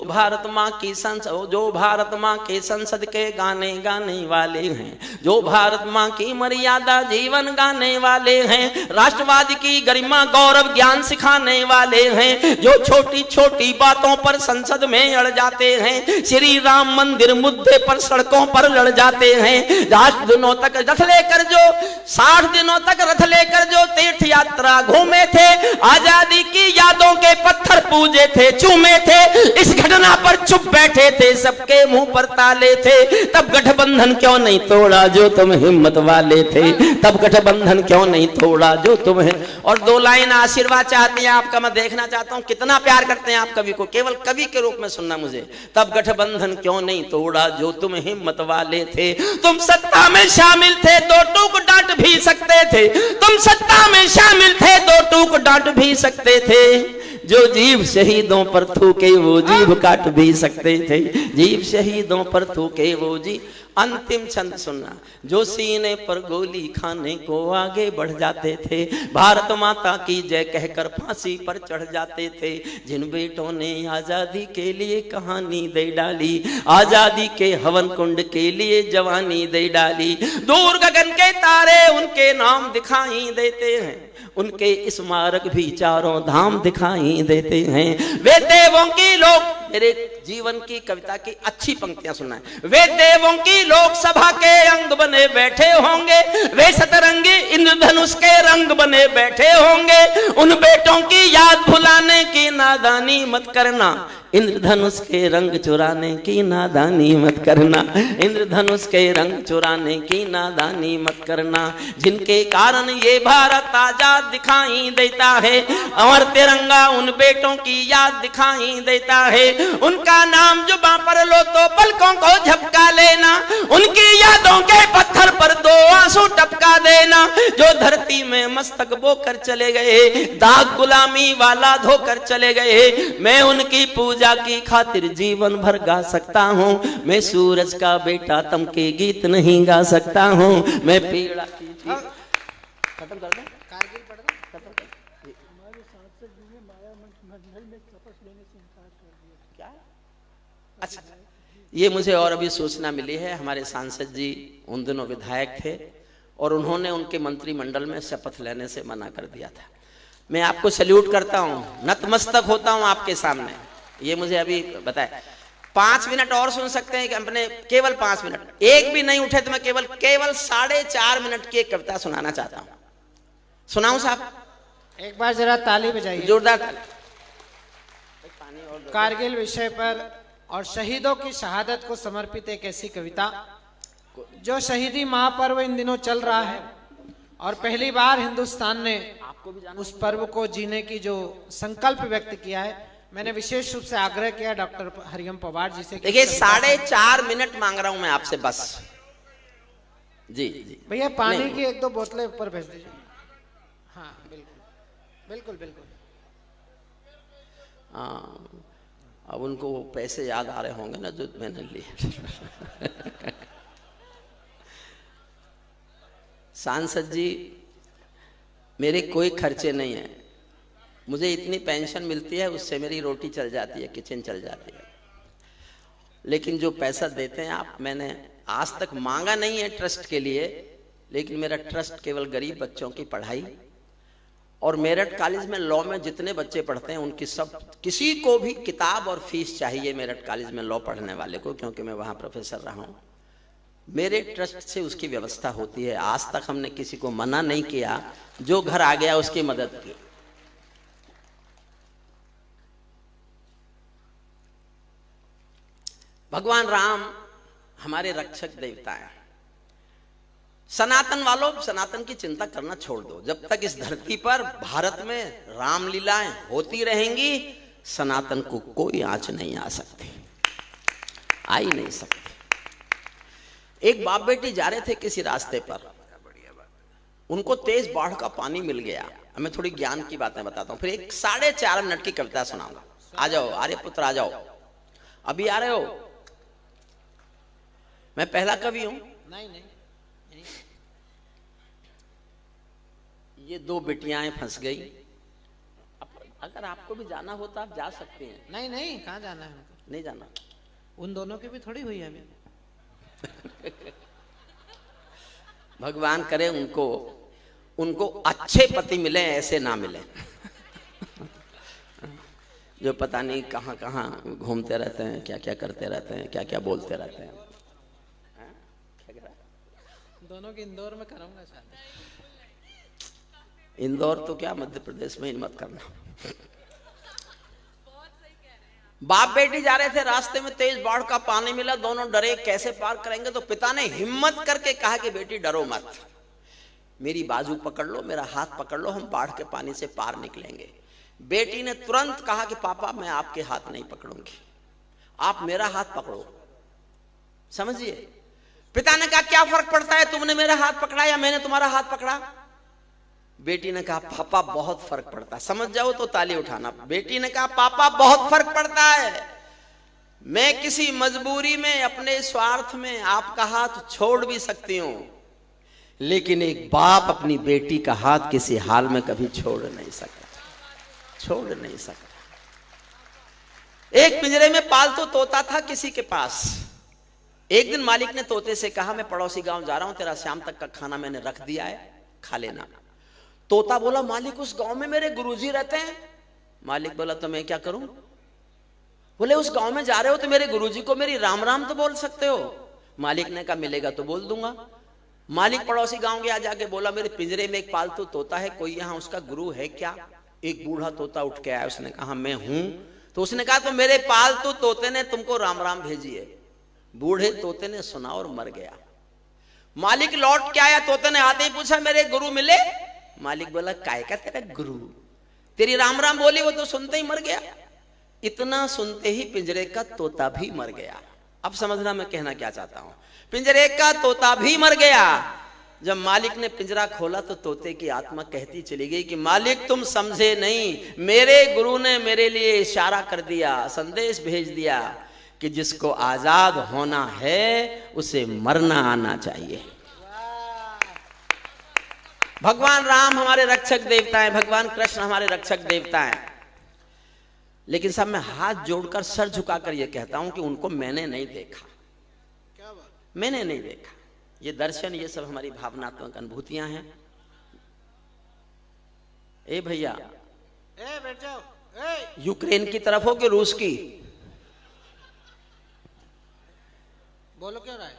भारत माँ की संसद, जो भारत माँ के संसद के गाने गाने वाले हैं, जो भारत माँ की मर्यादा जीवन गाने वाले हैं, राष्ट्रवाद की गरिमा गौरव ज्ञान सिखाने वाले हैं, जो छोटी छोटी बातों पर संसद में अड़ जाते हैं, श्री राम मंदिर मुद्दे पर सड़कों पर लड़ जाते हैं, 60 दिनों तक रथ लेकर जो 60 दिनों तक रथ लेकर जो तीर्थ यात्रा घूमे थे, आजादी की यादों के पत्थर पूजे थे, चूमे थे, इस घटना पर चुप बैठे थे, सबके मुंह पर ताले थे। तब गठबंधन क्यों नहीं तोड़ा जो तुम हिम्मत वाले थे, तब गठबंधन क्यों नहीं तोड़ा जो तुम है। और 2 लाइन आशीर्वाद चाहती हैं आपका, मैं देखना चाहता हूं कितना प्यार करते हैं आप कवि को, केवल कवि के रूप में सुनना मुझे। तब गठबंधन क्यों नहीं तोड़ा जो तुम हिम्मत वाले थे, तुम सत्ता में शामिल थे 2 टूक डांट भी सकते थे, तुम सत्ता में शामिल थे 2 टूक डांट भी सकते थे, जो जीव शहीदों पर थूके वो जीभ काट भी सकते थे, जीव शहीदों पर थूके वो जी। अंतिम छंद सुनना, जो सीने पर गोली खाने को आगे बढ़ जाते थे, भारत माता की जय कहकर फांसी पर चढ़ जाते थे, जिन बेटों ने आजादी के लिए कहानी दे डाली, आजादी के हवन कुंड के लिए जवानी दे डाली, दूर गगन के तारे उनके नाम दिखाई देते हैं, उनके स्मारक भी चारों धाम दिखाई देते हैं, वे देवों की लोग, मेरे जीवन की कविता की अच्छी पंक्तियां सुनना है, वे देवों की लोकसभा के अंग बने बैठे होंगे, वे सतरंगी इंद्रधनुष के रंग बने बैठे होंगे, उन बेटों की याद भुलाने की नादानी मत करना, इंद्रधनुष के रंग चुराने की नादानी मत करना, इंद्रधनुष के रंग चुराने की नादानी मत करना, जिनके कारण ये भारत आजाद दिखाई देता है, अमर तिरंगा उन बेटों की याद दिखाई देता है, उनका नाम जुबां पर लो तो पलकों को झपका लेना, उनकी यादों के पत्थर पर 2 आंसू टपका देना, जो धरती में मस्तक बोकर चले गए, दाग गुलामी वाला धोकर चले गए, मैं उनकी पूजा की खातिर जीवन भर गा सकता हूँ, मैं सूरज का बेटा तम के गीत नहीं गा सकता हूँ, मैं पीड़ा की खत्म कर दो, कारगिल पढ़ दो, खत्म कर। हमारे सांसद जी ने माया मंडल में शपथ लेने से इनकार कर दिया। क्या? अच्छा, ये मुझे और अभी सूचना मिली है, हमारे सांसद जी उन दिनों विधायक थे और उन्होंने उनके मंत्रिमंडल में शपथ लेने से मना कर दिया था। मैं आपको सैल्यूट करता हूँ, नतमस्तक होता हूँ आपके सामने, ये मुझे अभी बताया। 5 मिनट और सुन सकते हैं कि अपने, केवल 5 मिनट, एक भी नहीं उठे तो मैं केवल 4.5 मिनट की एक कविता सुनाना चाहता हूँ। सुनाऊं साहब? एक बार जरा ताली बजाइए, जोरदार ताली। कारगिल विषय पर और शहीदों की शहादत को समर्पित एक ऐसी कविता जो शहीदी महापर्व इन दिनों चल रहा है और पहली बार हिंदुस्तान ने उस पर्व को जीने की जो संकल्प व्यक्त किया है, मैंने विशेष रूप से आग्रह किया डॉक्टर हरियम पवार जी से। देखिए 4.5 मिनट मांग रहा हूं मैं आपसे बस। जी जी भैया पानी की 1-2 बोतलें ऊपर भेज दीजिए। हाँ बिल्कुल बिल्कुल बिल्कुल। हाँ, अब उनको पैसे याद आ रहे होंगे ना जो मैंने लिए। सांसद जी, मेरे कोई खर्चे नहीं है, मुझे इतनी पेंशन मिलती है उससे मेरी रोटी चल जाती है, किचन चल जाती है, लेकिन जो पैसा देते हैं आप, मैंने आज तक मांगा नहीं है ट्रस्ट के लिए, लेकिन मेरा ट्रस्ट केवल गरीब बच्चों की पढ़ाई और मेरठ कॉलेज में लॉ में जितने बच्चे पढ़ते हैं उनकी सब, किसी को भी किताब और फीस चाहिए मेरठ कॉलेज में लॉ पढ़ने वाले को, क्योंकि मैं वहाँ प्रोफेसर रहा हूँ, मेरे ट्रस्ट से उसकी व्यवस्था होती है। आज तक हमने किसी को मना नहीं किया, जो घर आ गया उसकी मदद की। भगवान राम हमारे रक्षक देवता हैं। सनातन वालों, सनातन की चिंता करना छोड़ दो। जब तक इस धरती पर भारत में रामलीलाएं होती रहेंगी, सनातन को कोई आंच नहीं आ सकती, आ ही नहीं सकती। एक बाप बेटी जा रहे थे किसी रास्ते पर, उनको तेज बाढ़ का पानी मिल गया। मैं थोड़ी ज्ञान की बातें बताता हूँ, फिर एक 4.5 मिनट की कविता सुनाऊंगा। आ जाओ आर्यपुत्र, आ जाओ, अभी आ रहे हो? मैं पहला कवि हूं। नहीं नहीं, ये 2 बेटियां फंस गई। अगर आपको भी जाना हो तो आप जा सकते हैं। नहीं नहीं, कहाँ जाना है हमको? नहीं जाना। उन दोनों की भी थोड़ी हुई है अभी। भगवान करे उनको अच्छे पति मिले, ऐसे ना मिले जो पता नहीं कहां कहां घूमते रहते हैं, क्या क्या करते रहते हैं, क्या क्या बोलते रहते हैं। दोनों की इंदौर में करूंगा शादी। इंदौर तो क्या, मध्य प्रदेश में ही मत करना। बाप बेटी जा रहे थे, रास्ते में तेज बाढ़ का पानी मिला, दोनों डरे कैसे पार करेंगे। तो पिता ने हिम्मत करके कहा कि बेटी डरो मत, मेरी बाजू पकड़ लो, मेरा हाथ पकड़ लो, हम बाढ़ के पानी से पार निकलेंगे। बेटी ने तुरंत कहा कि पापा मैं आपके हाथ नहीं पकड़ूंगी, आप मेरा हाथ पकड़ो। समझिए, पिता ने कहा क्या फर्क पड़ता है, तुमने मेरा हाथ पकड़ा या मैंने तुम्हारा हाथ पकड़ा। बेटी ने कहा पापा बहुत फर्क पड़ता है। समझ जाओ तो ताली उठाना। बेटी ने कहा पापा बहुत फर्क पड़ता है, मैं किसी मजबूरी में, अपने स्वार्थ में आपका हाथ छोड़ भी सकती हूं, लेकिन एक बाप अपनी बेटी का हाथ किसी हाल में कभी छोड़ नहीं सकता, छोड़ नहीं सकता। एक पिंजरे में पालतू तोता था किसी के पास। एक दिन मालिक ने तोते से कहा मैं पड़ोसी गांव जा रहा हूं, तेरा शाम तक का खाना मैंने रख दिया है, खा लेना। तोता बोला मालिक उस गांव में मेरे गुरुजी रहते हैं। मालिक बोला तो मैं क्या करूं? बोले उस गांव में जा रहे हो तो मेरे गुरुजी को मेरी राम राम तो बोल सकते हो। मालिक ने कहा मिलेगा तो बोल दूंगा। मालिक पड़ोसी गांव गया, जाके बोला मेरे पिंजरे में एक पालतू तोता है, कोई यहां उसका गुरु है क्या? एक बूढ़ा तोता उठ के आया, उसने कहा मैं हूं। तो उसने कहा तो मेरे पालतू तोते ने तुमको राम राम भेजी है। बूढ़े तोते ने सुना और मर गया। मालिक लौट के आया, तोते ने आते ही पूछा मेरे गुरु मिले? मालिक बोला काय का तेरा गुरु, तेरी राम राम बोली वो तो सुनते ही मर गया। इतना सुनते ही पिंजरे का तोता भी मर गया। अब समझना मैं कहना क्या चाहता हूं, पिंजरे का तोता भी मर गया। जब मालिक ने पिंजरा खोला तो तोते की आत्मा कहती चली गई कि मालिक तुम समझे नहीं, मेरे गुरु ने मेरे लिए इशारा कर दिया, संदेश भेज दिया कि जिसको आजाद होना है उसे मरना आना चाहिए। भगवान राम हमारे रक्षक देवता हैं, भगवान कृष्ण हमारे रक्षक देवता हैं, लेकिन सब मैं हाथ जोड़कर सर झुकाकर यह कहता हूं कि उनको मैंने नहीं देखा। क्या बात? मैंने नहीं देखा। ये दर्शन, ये सब हमारी भावनात्मक अनुभूतियां हैं। ए भैया, बैठ जाओ। यूक्रेन की तरफ हो कि रूस की? बोलो क्यों रहा है?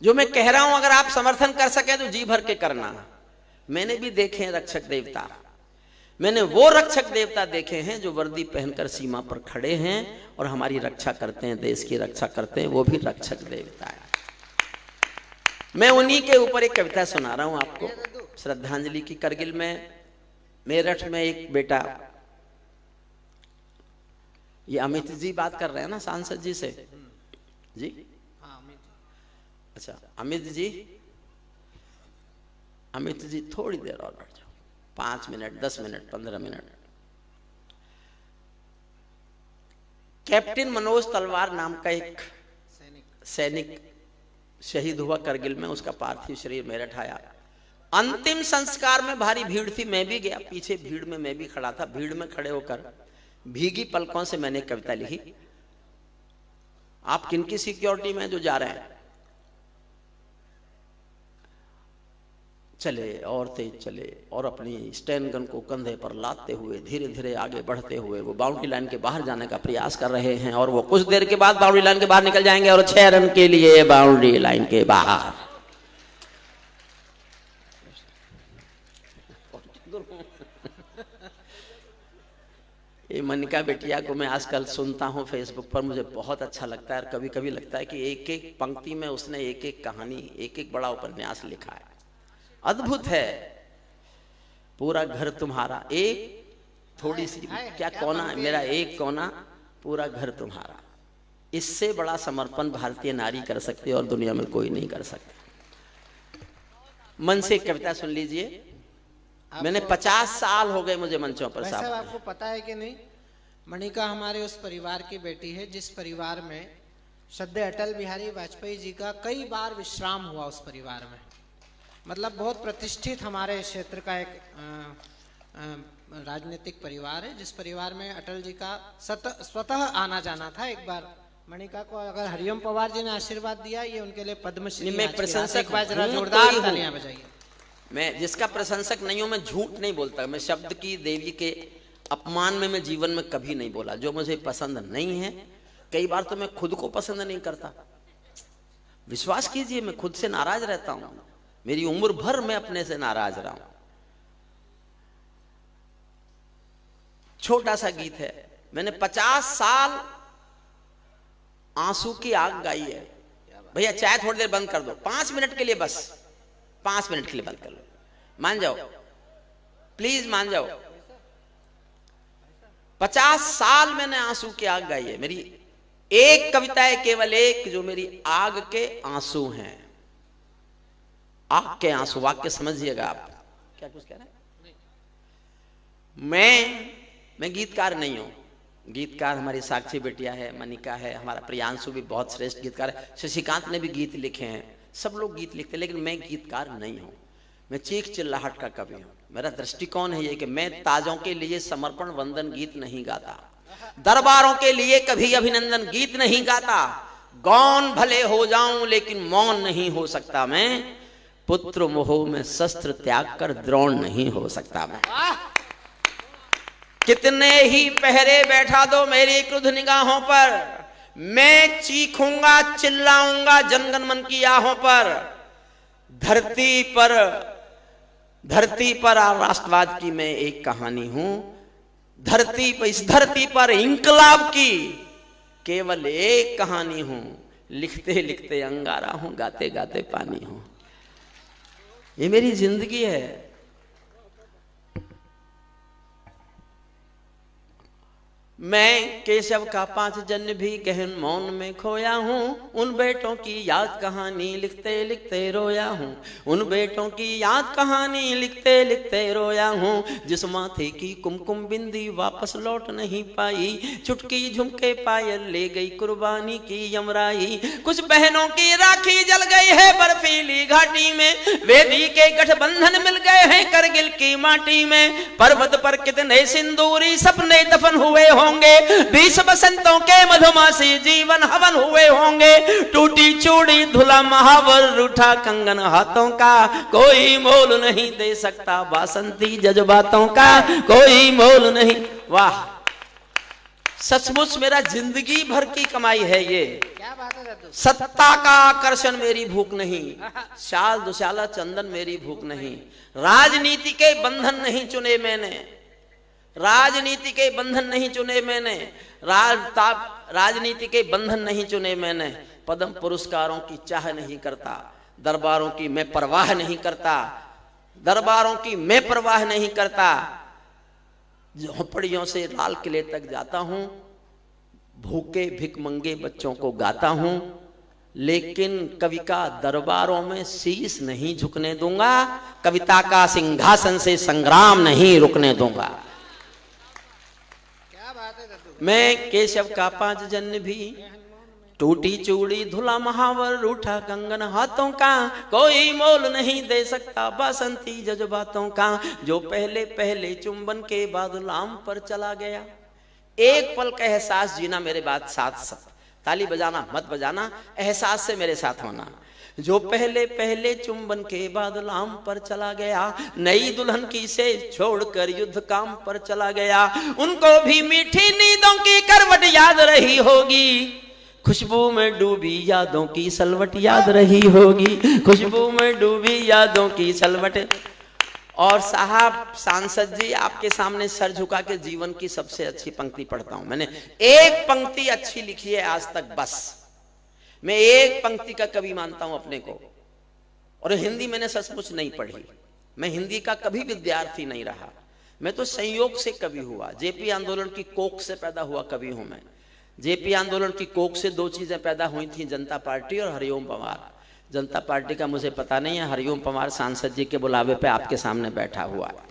जो मैं कह रहा हूं अगर आप समर्थन कर सके तो जी भर के करना। मैंने भी देखे हैं रक्षक देवता, मैंने वो रक्षक देवता देखे हैं जो वर्दी पहनकर सीमा पर खड़े हैं और हमारी रक्षा करते हैं, देश की रक्षा करते हैं, वो भी रक्षक देवता है। मैं उन्हीं के ऊपर एक कविता सुना रहा हूं आपको, श्रद्धांजलि की। करगिल में मेरठ में एक बेटा, ये अमित जी बात कर रहे हैं ना सांसद जी से जी? अच्छा अमित जी, अमित जी थोड़ी देर और बैठ जाओ, 5 minute 10 minute 15 minute. Captain Manoj तलवार नाम का एक सैनिक शहीद हुआ करगिल में, उसका पार्थिव शरीर मेरठ आया। अंतिम संस्कार में भारी भीड़ थी, मैं भी गया, पीछे भीड़ में मैं भी खड़ा था। भीड़ में खड़े होकर भीगी पलकों से मैंने कविता लिखी। आप किनकी सिक्योरिटी में जो जा रहे हैं? चले और तेज चले और अपनी स्टैन गन को कंधे पर लादते हुए धीरे धीरे आगे बढ़ते हुए वो बाउंड्री लाइन के बाहर जाने का प्रयास कर रहे हैं। और वो कुछ देर के बाद बाउंड्री लाइन के बाहर निकल जाएंगे और 6 रन के लिए बाउंड्री लाइन के बाहर। ये मनिका बेटिया को मैं आजकल सुनता हूँ फेसबुक पर, मुझे बहुत अच्छा लगता है। और कभी कभी लगता है कि एक एक पंक्ति में उसने एक एक कहानी, एक एक बड़ा उपन्यास लिखा है। अद्भुत है। पूरा घर तुम्हारा, एक थोड़ी सी क्या कोना, मेरा एक कोना पूरा घर तुम्हारा। इससे बड़ा समर्पण भारतीय नारी कर सकती है और दुनिया में कोई नहीं कर सकता। मन से एक कविता सुन लीजिए। मैंने 50 साल हो गए मुझे मंचों पर। साहब आपको पता है कि नहीं, मणिका हमारे उस परिवार की बेटी है जिस परिवार में श्रद्धेय अटल बिहारी वाजपेयी जी का कई बार विश्राम हुआ। उस परिवार में मतलब बहुत प्रतिष्ठित हमारे क्षेत्र का एक राजनीतिक परिवार है, जिस परिवार में अटल जी का स्वतः आना जाना था। एक बार मणिका को अगर हरिओम पवार जी ने आशीर्वाद दिया, ये उनके लिए पद्मश्री। मैं प्रशंसक जरा जोरदार तालियां बजाइए। मैं जिसका प्रशंसक नहीं हूं, मैं झूठ नहीं बोलता। मैं शब्द की देवी के अपमान में मैं जीवन में कभी नहीं बोला। जो मुझे पसंद नहीं है, कई बार तो मैं खुद को पसंद नहीं करता। विश्वास कीजिए, मैं खुद से नाराज रहता हूं। मेरी उम्र भर मैं अपने से नाराज रहा हूं। छोटा सा गीत है, मैंने 50 साल आंसू की आग गाई है। भैया चाय थोड़ी देर बंद कर दो, 5 मिनट के लिए, बस 5 मिनट के लिए बंद कर लो। मान जाओ प्लीज, मान जाओ। 50 साल मैंने आंसू की आग गाई है। मेरी एक कविता है, केवल एक, जो मेरी आग के आंसू हैं। आग के आंसू, वाक्य समझिएगा आप। क्या कुछ कह रहे हैं? मैं गीतकार नहीं हूं। गीतकार हमारी साक्षी बेटिया है, मनिका है, हमारा प्रियांशु भी बहुत श्रेष्ठ गीतकार है, शशिकांत ने भी गीत लिखे हैं, सब लोग गीत लिखते हैं, लेकिन मैं गीतकार नहीं हूं। मैं चीख चिल्लाहट का कवि हूं। मेरा दृष्टिकोण है ये कि मैं ताजों के लिए समर्पण वंदन गीत नहीं गाता, दरबारों के लिए कभी अभिनंदन गीत नहीं गाता। गौन भले हो जाऊं लेकिन मौन नहीं हो सकता मैं। पुत्र मोह में शस्त्र त्याग कर द्रोण नहीं हो सकता मैं। कितने ही पहरे बैठा दो मेरी क्रुद्ध निगाहों पर, मैं चीखूंगा चिल्लाऊंगा जनगण मन की आहों पर। धरती पर राष्ट्रवाद की मैं एक कहानी हूं। इस धरती पर इंकलाब की केवल एक कहानी हूं। लिखते लिखते अंगारा हूं, गाते गाते पानी हूं। ये मेरी जिंदगी है। मैं केशव का 5 जन्म भी गहन मौन में खोया हूँ। उन बेटों की याद कहानी लिखते लिखते रोया हूँ। उन बेटों की याद कहानी लिखते लिखते रोया हूँ। जिस माथे की कुमकुम बिंदी वापस लौट नहीं पाई, चुटकी झुमके पायल ले गई कुर्बानी की यमराई। कुछ बहनों की राखी जल गई है बर्फीली घाटी में, वेदी के गठबंधन मिल गए हैं करगिल की माटी में। पर्वत पर कितने सिंदूरी सपने दफन हुए होंगे, 20 बसंतों के मधुमासी जीवन हवन हुए होंगे। टूटी चूड़ी धुला महावर रूठा कंगन हाथों का, कोई मोल नहीं दे सकता बासंती जज्बातों का, कोई मोल नहीं। वाह, सचमुच मेरा जिंदगी भर की कमाई है ये। क्या बात है दादू? सत्ता का आकर्षण मेरी भूख नहीं, शाल दुशाला चंदन मेरी भूख नहीं। राजनीति के बंधन नहीं चुने मैंने, राजनीति के बंधन नहीं चुने मैंने, राजनीति के बंधन नहीं चुने मैंने। पद्म पुरस्कारों की चाह नहीं करता, दरबारों की मैं परवाह नहीं करता, दरबारों की मैं परवाह नहीं करता। झोपड़ियों से लाल किले तक जाता हूं, भूखे भिखमंगे बच्चों को गाता हूं, लेकिन कवि का दरबारों में शीश नहीं झुकने दूंगा, कविता का सिंहासन से संग्राम नहीं रुकने दूंगा। मैं केशव का 5 जन्म भी, टूटी चूड़ी धुला महावर रूठा कंगन हाथों का, कोई मोल नहीं दे सकता बसंती जज्बातों का। जो पहले पहले चुंबन के बाद लाम पर चला गया, एक पल का एहसास जीना मेरे बाद साथ। ताली बजाना मत बजाना, एहसास से मेरे साथ होना। जो पहले पहले चुंबन के बाद लाम पर चला गया, नई दुल्हन की से छोड़कर युद्ध काम पर चला गया। उनको भी मीठी नींदों की करवट याद रही होगी, खुशबू में डूबी यादों की सलवट याद रही होगी, खुशबू में डूबी यादों की सलवट। और साहब सांसद जी, आपके सामने सर झुका के जीवन की सबसे अच्छी पंक्ति पढ़ता हूं। मैंने एक पंक्ति अच्छी लिखी है आज तक, बस मैं एक पंक्ति का कवि मानता हूं अपने को। और हिंदी मैंने सचमुच नहीं पढ़ी, मैं हिंदी का कभी विद्यार्थी नहीं रहा। मैं तो संयोग से कवि हुआ, जेपी आंदोलन की कोख से पैदा हुआ कवि हूं मैं। जेपी आंदोलन की कोख से दो चीजें पैदा हुई थी, जनता पार्टी और हरिओम पंवार। जनता पार्टी का मुझे पता नहीं है, हरिओम पंवार सांसद जी के बुलावे पे आपके सामने बैठा हुआ है।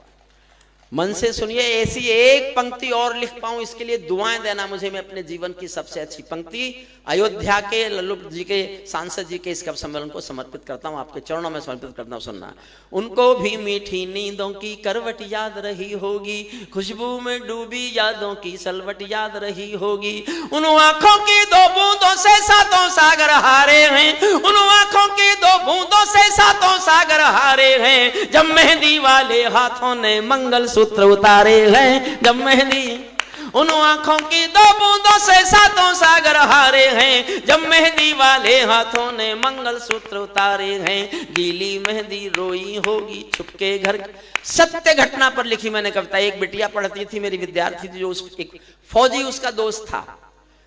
मन से सुनिए, ऐसी एक पंक्ति और लिख पाऊं इसके लिए दुआएं देना मुझे। मैं अपने जीवन की सबसे अच्छी पंक्ति अयोध्या के लल्लू जी के सांसद जी के इस कवि सम्मेलन को समर्पित करता हूं, आपके चरणों में समर्पित करता हूं, सुनना। उनको भी मीठी नींदों की करवट याद रही होगी, खुशबू में डूबी यादों की सलवट याद रही होगी। उन आंखों की दो बूंदों से सातों सागर हारे हैं, उन आंखों की दो बूंदों से सातों सागर हारे हैं, जब मेहंदी वाले हाथों ने मंगल सूत्र उतारे हैं, जब मेहंदी। उन आंखों की दो बूंदों से सातों सागर हारे हैं, जब मेहंदी वाले हाथों ने मंगल सूत्र उतारे हैं। गीली मेहंदी रोई होगी छुपके घर। सत्य घटना पर लिखी मैंने कविता। एक बिटिया पढ़ती थी, मेरी विद्यार्थी थी, जो एक फौजी उसका दोस्त था।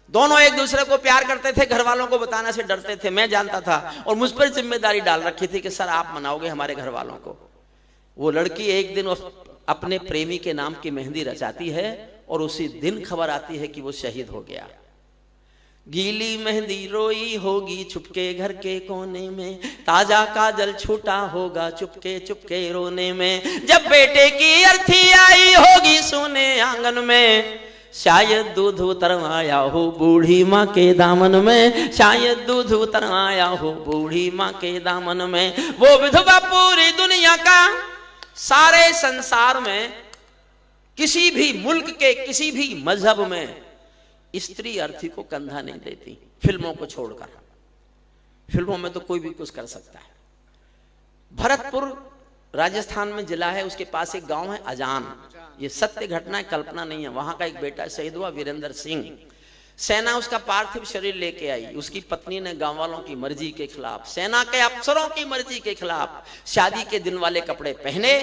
दोनों एक दूसरे को प्यार करते थे, घर वालों को बताने से डरते थे, मैं जानता था, और मुझ पर जिम्मेदारी डाल रखी थी कि सर आप मनाओगे हमारे घर वालों को। वो लड़की एक दिन अपने प्रेमी के नाम की मेहंदी रचाती है और उसी दिन खबर आती है कि वो शहीद हो गया। गीली मेहंदी रोई होगी छुपके घर के कोने में, ताजा काजल छूटा होगा चुपके चुपके रोने में, जब बेटे की अर्थी आई होगी सोने आंगन में, शायद दूध उतर आया हो बूढ़ी माँ के दामन में, शायद दूध उतर आया हो बूढ़ी माँ के दामन में। वो विधवा पूरी दुनिया का, सारे संसार में, किसी भी मुल्क के किसी भी मजहब में स्त्री अर्थी को कंधा नहीं देती, फिल्मों को छोड़कर। फिल्मों में तो कोई भी कुछ कर सकता है। भरतपुर राजस्थान में जिला है, उसके पास एक गांव है अजान। ये सत्य घटना है, कल्पना नहीं है। वहां का एक बेटा शहीद हुआ, वीरेंद्र सिंह। सेना उसका पार्थिव शरीर लेके आई। उसकी पत्नी ने गांव वालों की मर्जी के खिलाफ, सेना के अफसरों की मर्जी के खिलाफ शादी के दिन वाले कपड़े पहने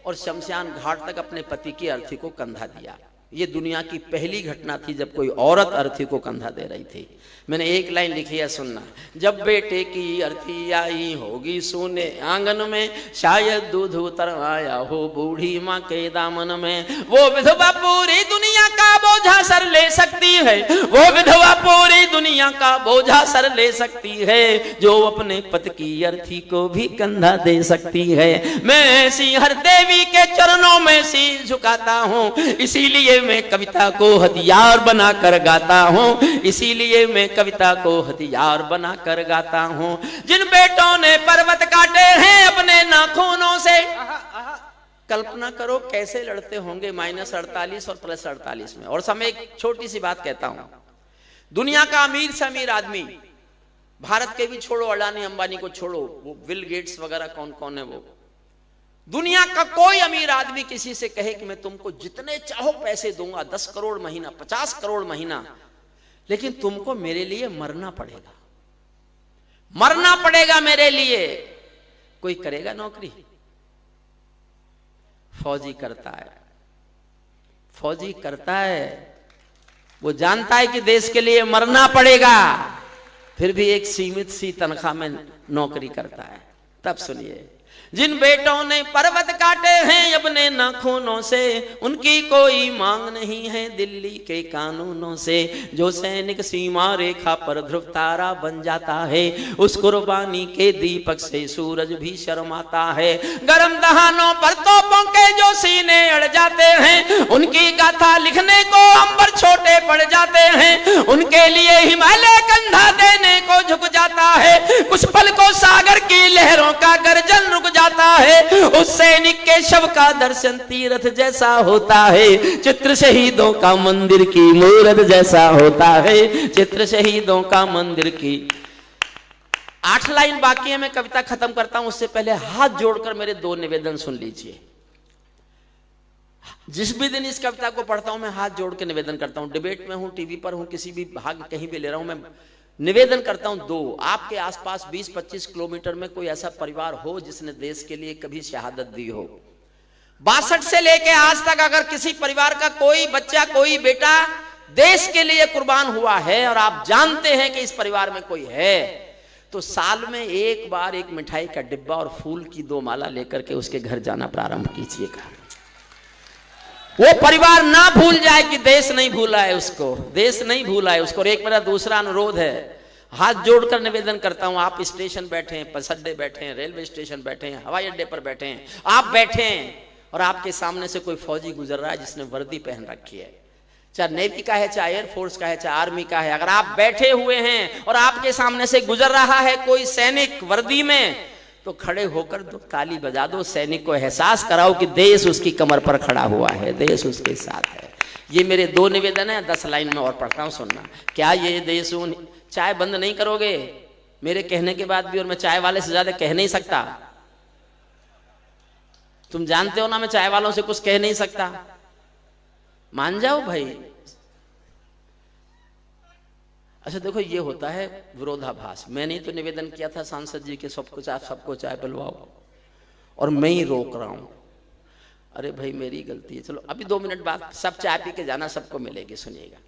और शमशान घाट तक अपने पति की अर्थी को कंधा दिया। ये दुनिया की पहली घटना थी जब कोई औरत अर्थी को कंधा दे रही थी। मैंने एक लाइन लिखी है, सुनना। जब बेटे की अर्थी आई होगी सोने आंगन में, शायद दूध उतर आया हो बूढ़ी माँ के दामन में। वो विधवा पूरी दुनिया का बोझा सर ले सकती है, वो विधवा पूरी दुनिया का बोझा सर ले सकती है, जो अपने पति की अर्थी को भी कंधा दे सकती है। मैं ऐसी हर देवी के चरणों में शीश झुकाता हूँ, इसीलिए मैं कविता को हथियार बनाकर गाता हूँ, इसीलिए मैं कविता को हथियार बनाकर गाता हूँ। जिन बेटों ने पर्वत काटे हैं अपने नाखूनों से, कल्पना करो कैसे लड़ते होंगे -48 और +48 में। और समय एक छोटी सी बात कहता हूं, दुनिया का अमीर से अमीर आदमी, भारत के भी छोड़ो, अडानी अंबानी को छोड़ो, वो बिल गेट्स वगैरह कौन कौन है, वो दुनिया का कोई अमीर आदमी किसी से कहे कि मैं तुमको जितने चाहो पैसे दूंगा, 10 करोड़ महीना, 50 करोड़ महीना, लेकिन तुमको मेरे लिए मरना पड़ेगा, मरना पड़ेगा मेरे लिए, कोई करेगा नौकरी? फौजी करता है, फौजी करता है, वो जानता है कि देश के लिए मरना पड़ेगा, फिर भी एक सीमित सी तनख्वाह में नौकरी करता है। तब सुनिए, जिन बेटों ने पर्वत काटे हैं अपने नाखूनों से, उनकी कोई मांग नहीं है दिल्ली के कानूनों से। जो सैनिक सीमा रेखा पर ध्रुव तारा बन जाता है, उस कुर्बानी के दीपक से सूरज भी शर्माता है। गरम दहानों पर तोपों के जो सीने अड़ जाते हैं, उनकी गाथा लिखने को अंबर छोटे पड़ जाते हैं। उनके लिए हिमालय कंधा देने को झुक जाता है, कुछ पल को सागर की लहरों का गर्जन रुक जाता है। उस सैनिक के शव का दर्शन तीर्थ जैसा होता है, चित्र शहीदों का मंदिर की मूरत जैसा होता है, चित्र शहीदों का मंदिर की। 8 लाइन बाकी है, मैं कविता खत्म करता हूं, उससे पहले हाथ जोड़कर मेरे 2 निवेदन सुन लीजिए। जिस भी दिन इस कविता को पढ़ता हूं मैं हाथ जोड़ के निवेदन करता हूं, डिबेट में हूं, टीवी पर हूं, किसी भी भाग कहीं भी ले रहा हूं, मैं निवेदन करता हूं 2, आपके आसपास 20-25 किलोमीटर में कोई ऐसा परिवार हो जिसने देश के लिए कभी शहादत दी हो। 62 से लेके आज तक अगर किसी परिवार का कोई बच्चा, कोई बेटा देश के लिए कुर्बान हुआ है और आप जानते हैं कि इस परिवार में कोई है, तो साल में एक बार एक मिठाई का डिब्बा और फूल की 2 माला लेकर के उसके घर जाना प्रारंभ कीजिएगा। वो परिवार ना भूल जाए कि देश नहीं भूला है उसको, देश नहीं भूला है उसको। और एक मेरा दूसरा अनुरोध है, हाथ जोड़कर निवेदन करता हूं, आप स्टेशन बैठे हैं, बस अड्डे बैठे हैं, रेलवे स्टेशन बैठे हैं, हवाई अड्डे पर बैठे हैं, आप बैठे हैं और आपके सामने से कोई फौजी गुजर रहा है जिसने वर्दी पहन रखी है, चाहे नेवी का है, चाहे एयरफोर्स का है, चाहे आर्मी का है, अगर आप बैठे हुए हैं और आपके सामने से गुजर रहा है कोई सैनिक वर्दी में, तो खड़े होकर दो ताली बजा दो, सैनिक को एहसास कराओ कि देश उसकी कमर पर खड़ा हुआ है, देश उसके साथ है। ये मेरे 2 निवेदन है, 10 लाइन में और पढ़ता हूं, सुनना। क्या ये देश चाय बंद नहीं करोगे मेरे कहने के बाद भी? और मैं चाय वाले से ज्यादा कह नहीं सकता, तुम जानते हो ना, मैं चाय वालों से कुछ कह नहीं सकता, मान जाओ भाई। अच्छा देखो, ये होता है विरोधाभास। मैंने ही तो निवेदन किया था सांसद जी के सबको चाय पिलवाओ, और मैं ही रोक रहा हूं। अरे भाई मेरी गलती है, चलो अभी 2 मिनट बाद सब चाय पी के जाना, सबको मिलेगी, सुनिएगा।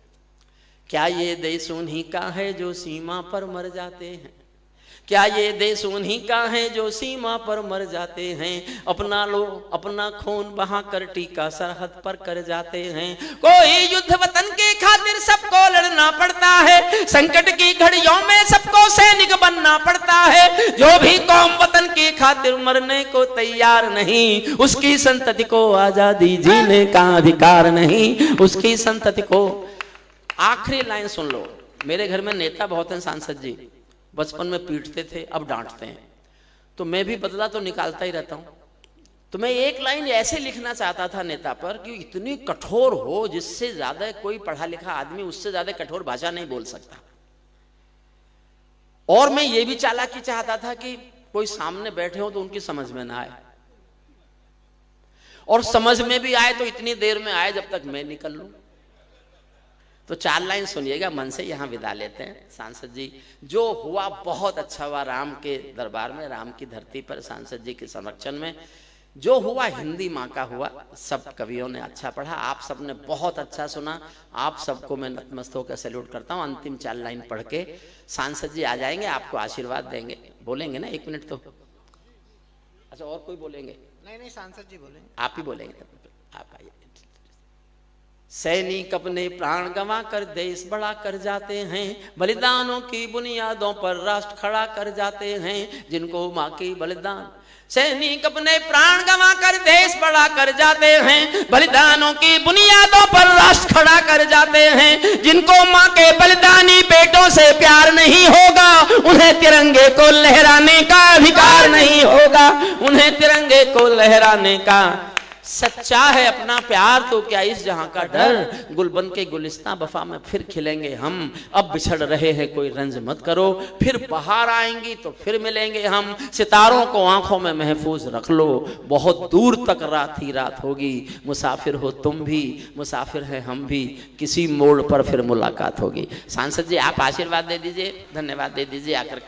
क्या ये देश उन्हीं का है जो सीमा पर मर जाते हैं? क्या ये देश उन्हीं का है जो सीमा पर मर जाते हैं? अपना खून बहाकर टीका सरहद पर कर जाते हैं। कोई युद्ध वतन के खातिर सबको लड़ना पड़ता है, संकट की घड़ियों में सबको सैनिक बनना पड़ता है। जो भी कौम वतन की खातिर मरने को तैयार नहीं, उसकी संतति को आजादी जीने का अधिकार नहीं, उसकी संतति को। आखिरी लाइन सुन लो। मेरे घर में नेता बहुत हैं सांसद जी, बचपन में पीटते थे, अब डांटते हैं, तो मैं भी बदला तो निकालता ही रहता हूं। तो मैं एक लाइन ऐसे लिखना चाहता था नेता पर कि इतनी कठोर हो, जिससे ज्यादा कोई पढ़ा लिखा आदमी उससे ज्यादा कठोर भाषा नहीं बोल सकता। और मैं ये भी चालाकी चाहता था कि कोई सामने बैठे हो तो उनकी समझ में ना आए, और समझ में भी आए तो इतनी देर में आए जब तक मैं निकल लूं। तो 4 लाइन सुनिएगा, मन से यहां विदा लेते हैं। सांसद जी, जो हुआ बहुत अच्छा हुआ राम के दरबार में, राम की धरती पर, सांसद जी के संरक्षण में जो हुआ, हिंदी माँ का हुआ। सब कवियों ने अच्छा पढ़ा, आप सब ने बहुत अच्छा सुना, आप सबको मैं नतमस्तक होकर सैल्यूट करता हूँ। अंतिम 4 लाइन पढ़ के सांसद जी आ जाएंगे, आपको आशीर्वाद देंगे। बोलेंगे ना 1 मिनट तो? अच्छा, और कोई बोलेंगे? नहीं, सांसद जी बोलेंगे। आप ही बोलेंगे, आप आइए। सैनिक अपने प्राण गंवा कर देश बड़ा कर जाते हैं, बलिदानों की बुनियादों पर राष्ट्र खड़ा कर जाते हैं, जिनको माँ की बलिदान। सैनिक अपने प्राण गंवा कर देश बड़ा कर जाते हैं, बलिदानों की बुनियादों पर राष्ट्र खड़ा कर जाते हैं, जिनको माँ के बलिदानी बेटों से प्यार नहीं होगा, उन्हें तिरंगे को लहराने का अधिकार नहीं होगा, उन्हें तिरंगे को लहराने का। सच्चा है अपना प्यार तो क्या इस जहां का डर, गुलबन के गुलिस्तां वफा में फिर खिलेंगे हम। अब बिछड़ रहे हैं कोई रंज मत करो, फिर बाहर आएंगी तो फिर मिलेंगे हम। सितारों को आंखों में महफूज रख लो, बहुत दूर तक रात ही रात होगी। मुसाफिर हो तुम भी, मुसाफिर है हम भी, किसी मोड़ पर फिर मुलाकात होगी। सांसद जी आप आशीर्वाद दे दीजिए, धन्यवाद दे दीजिए आकर।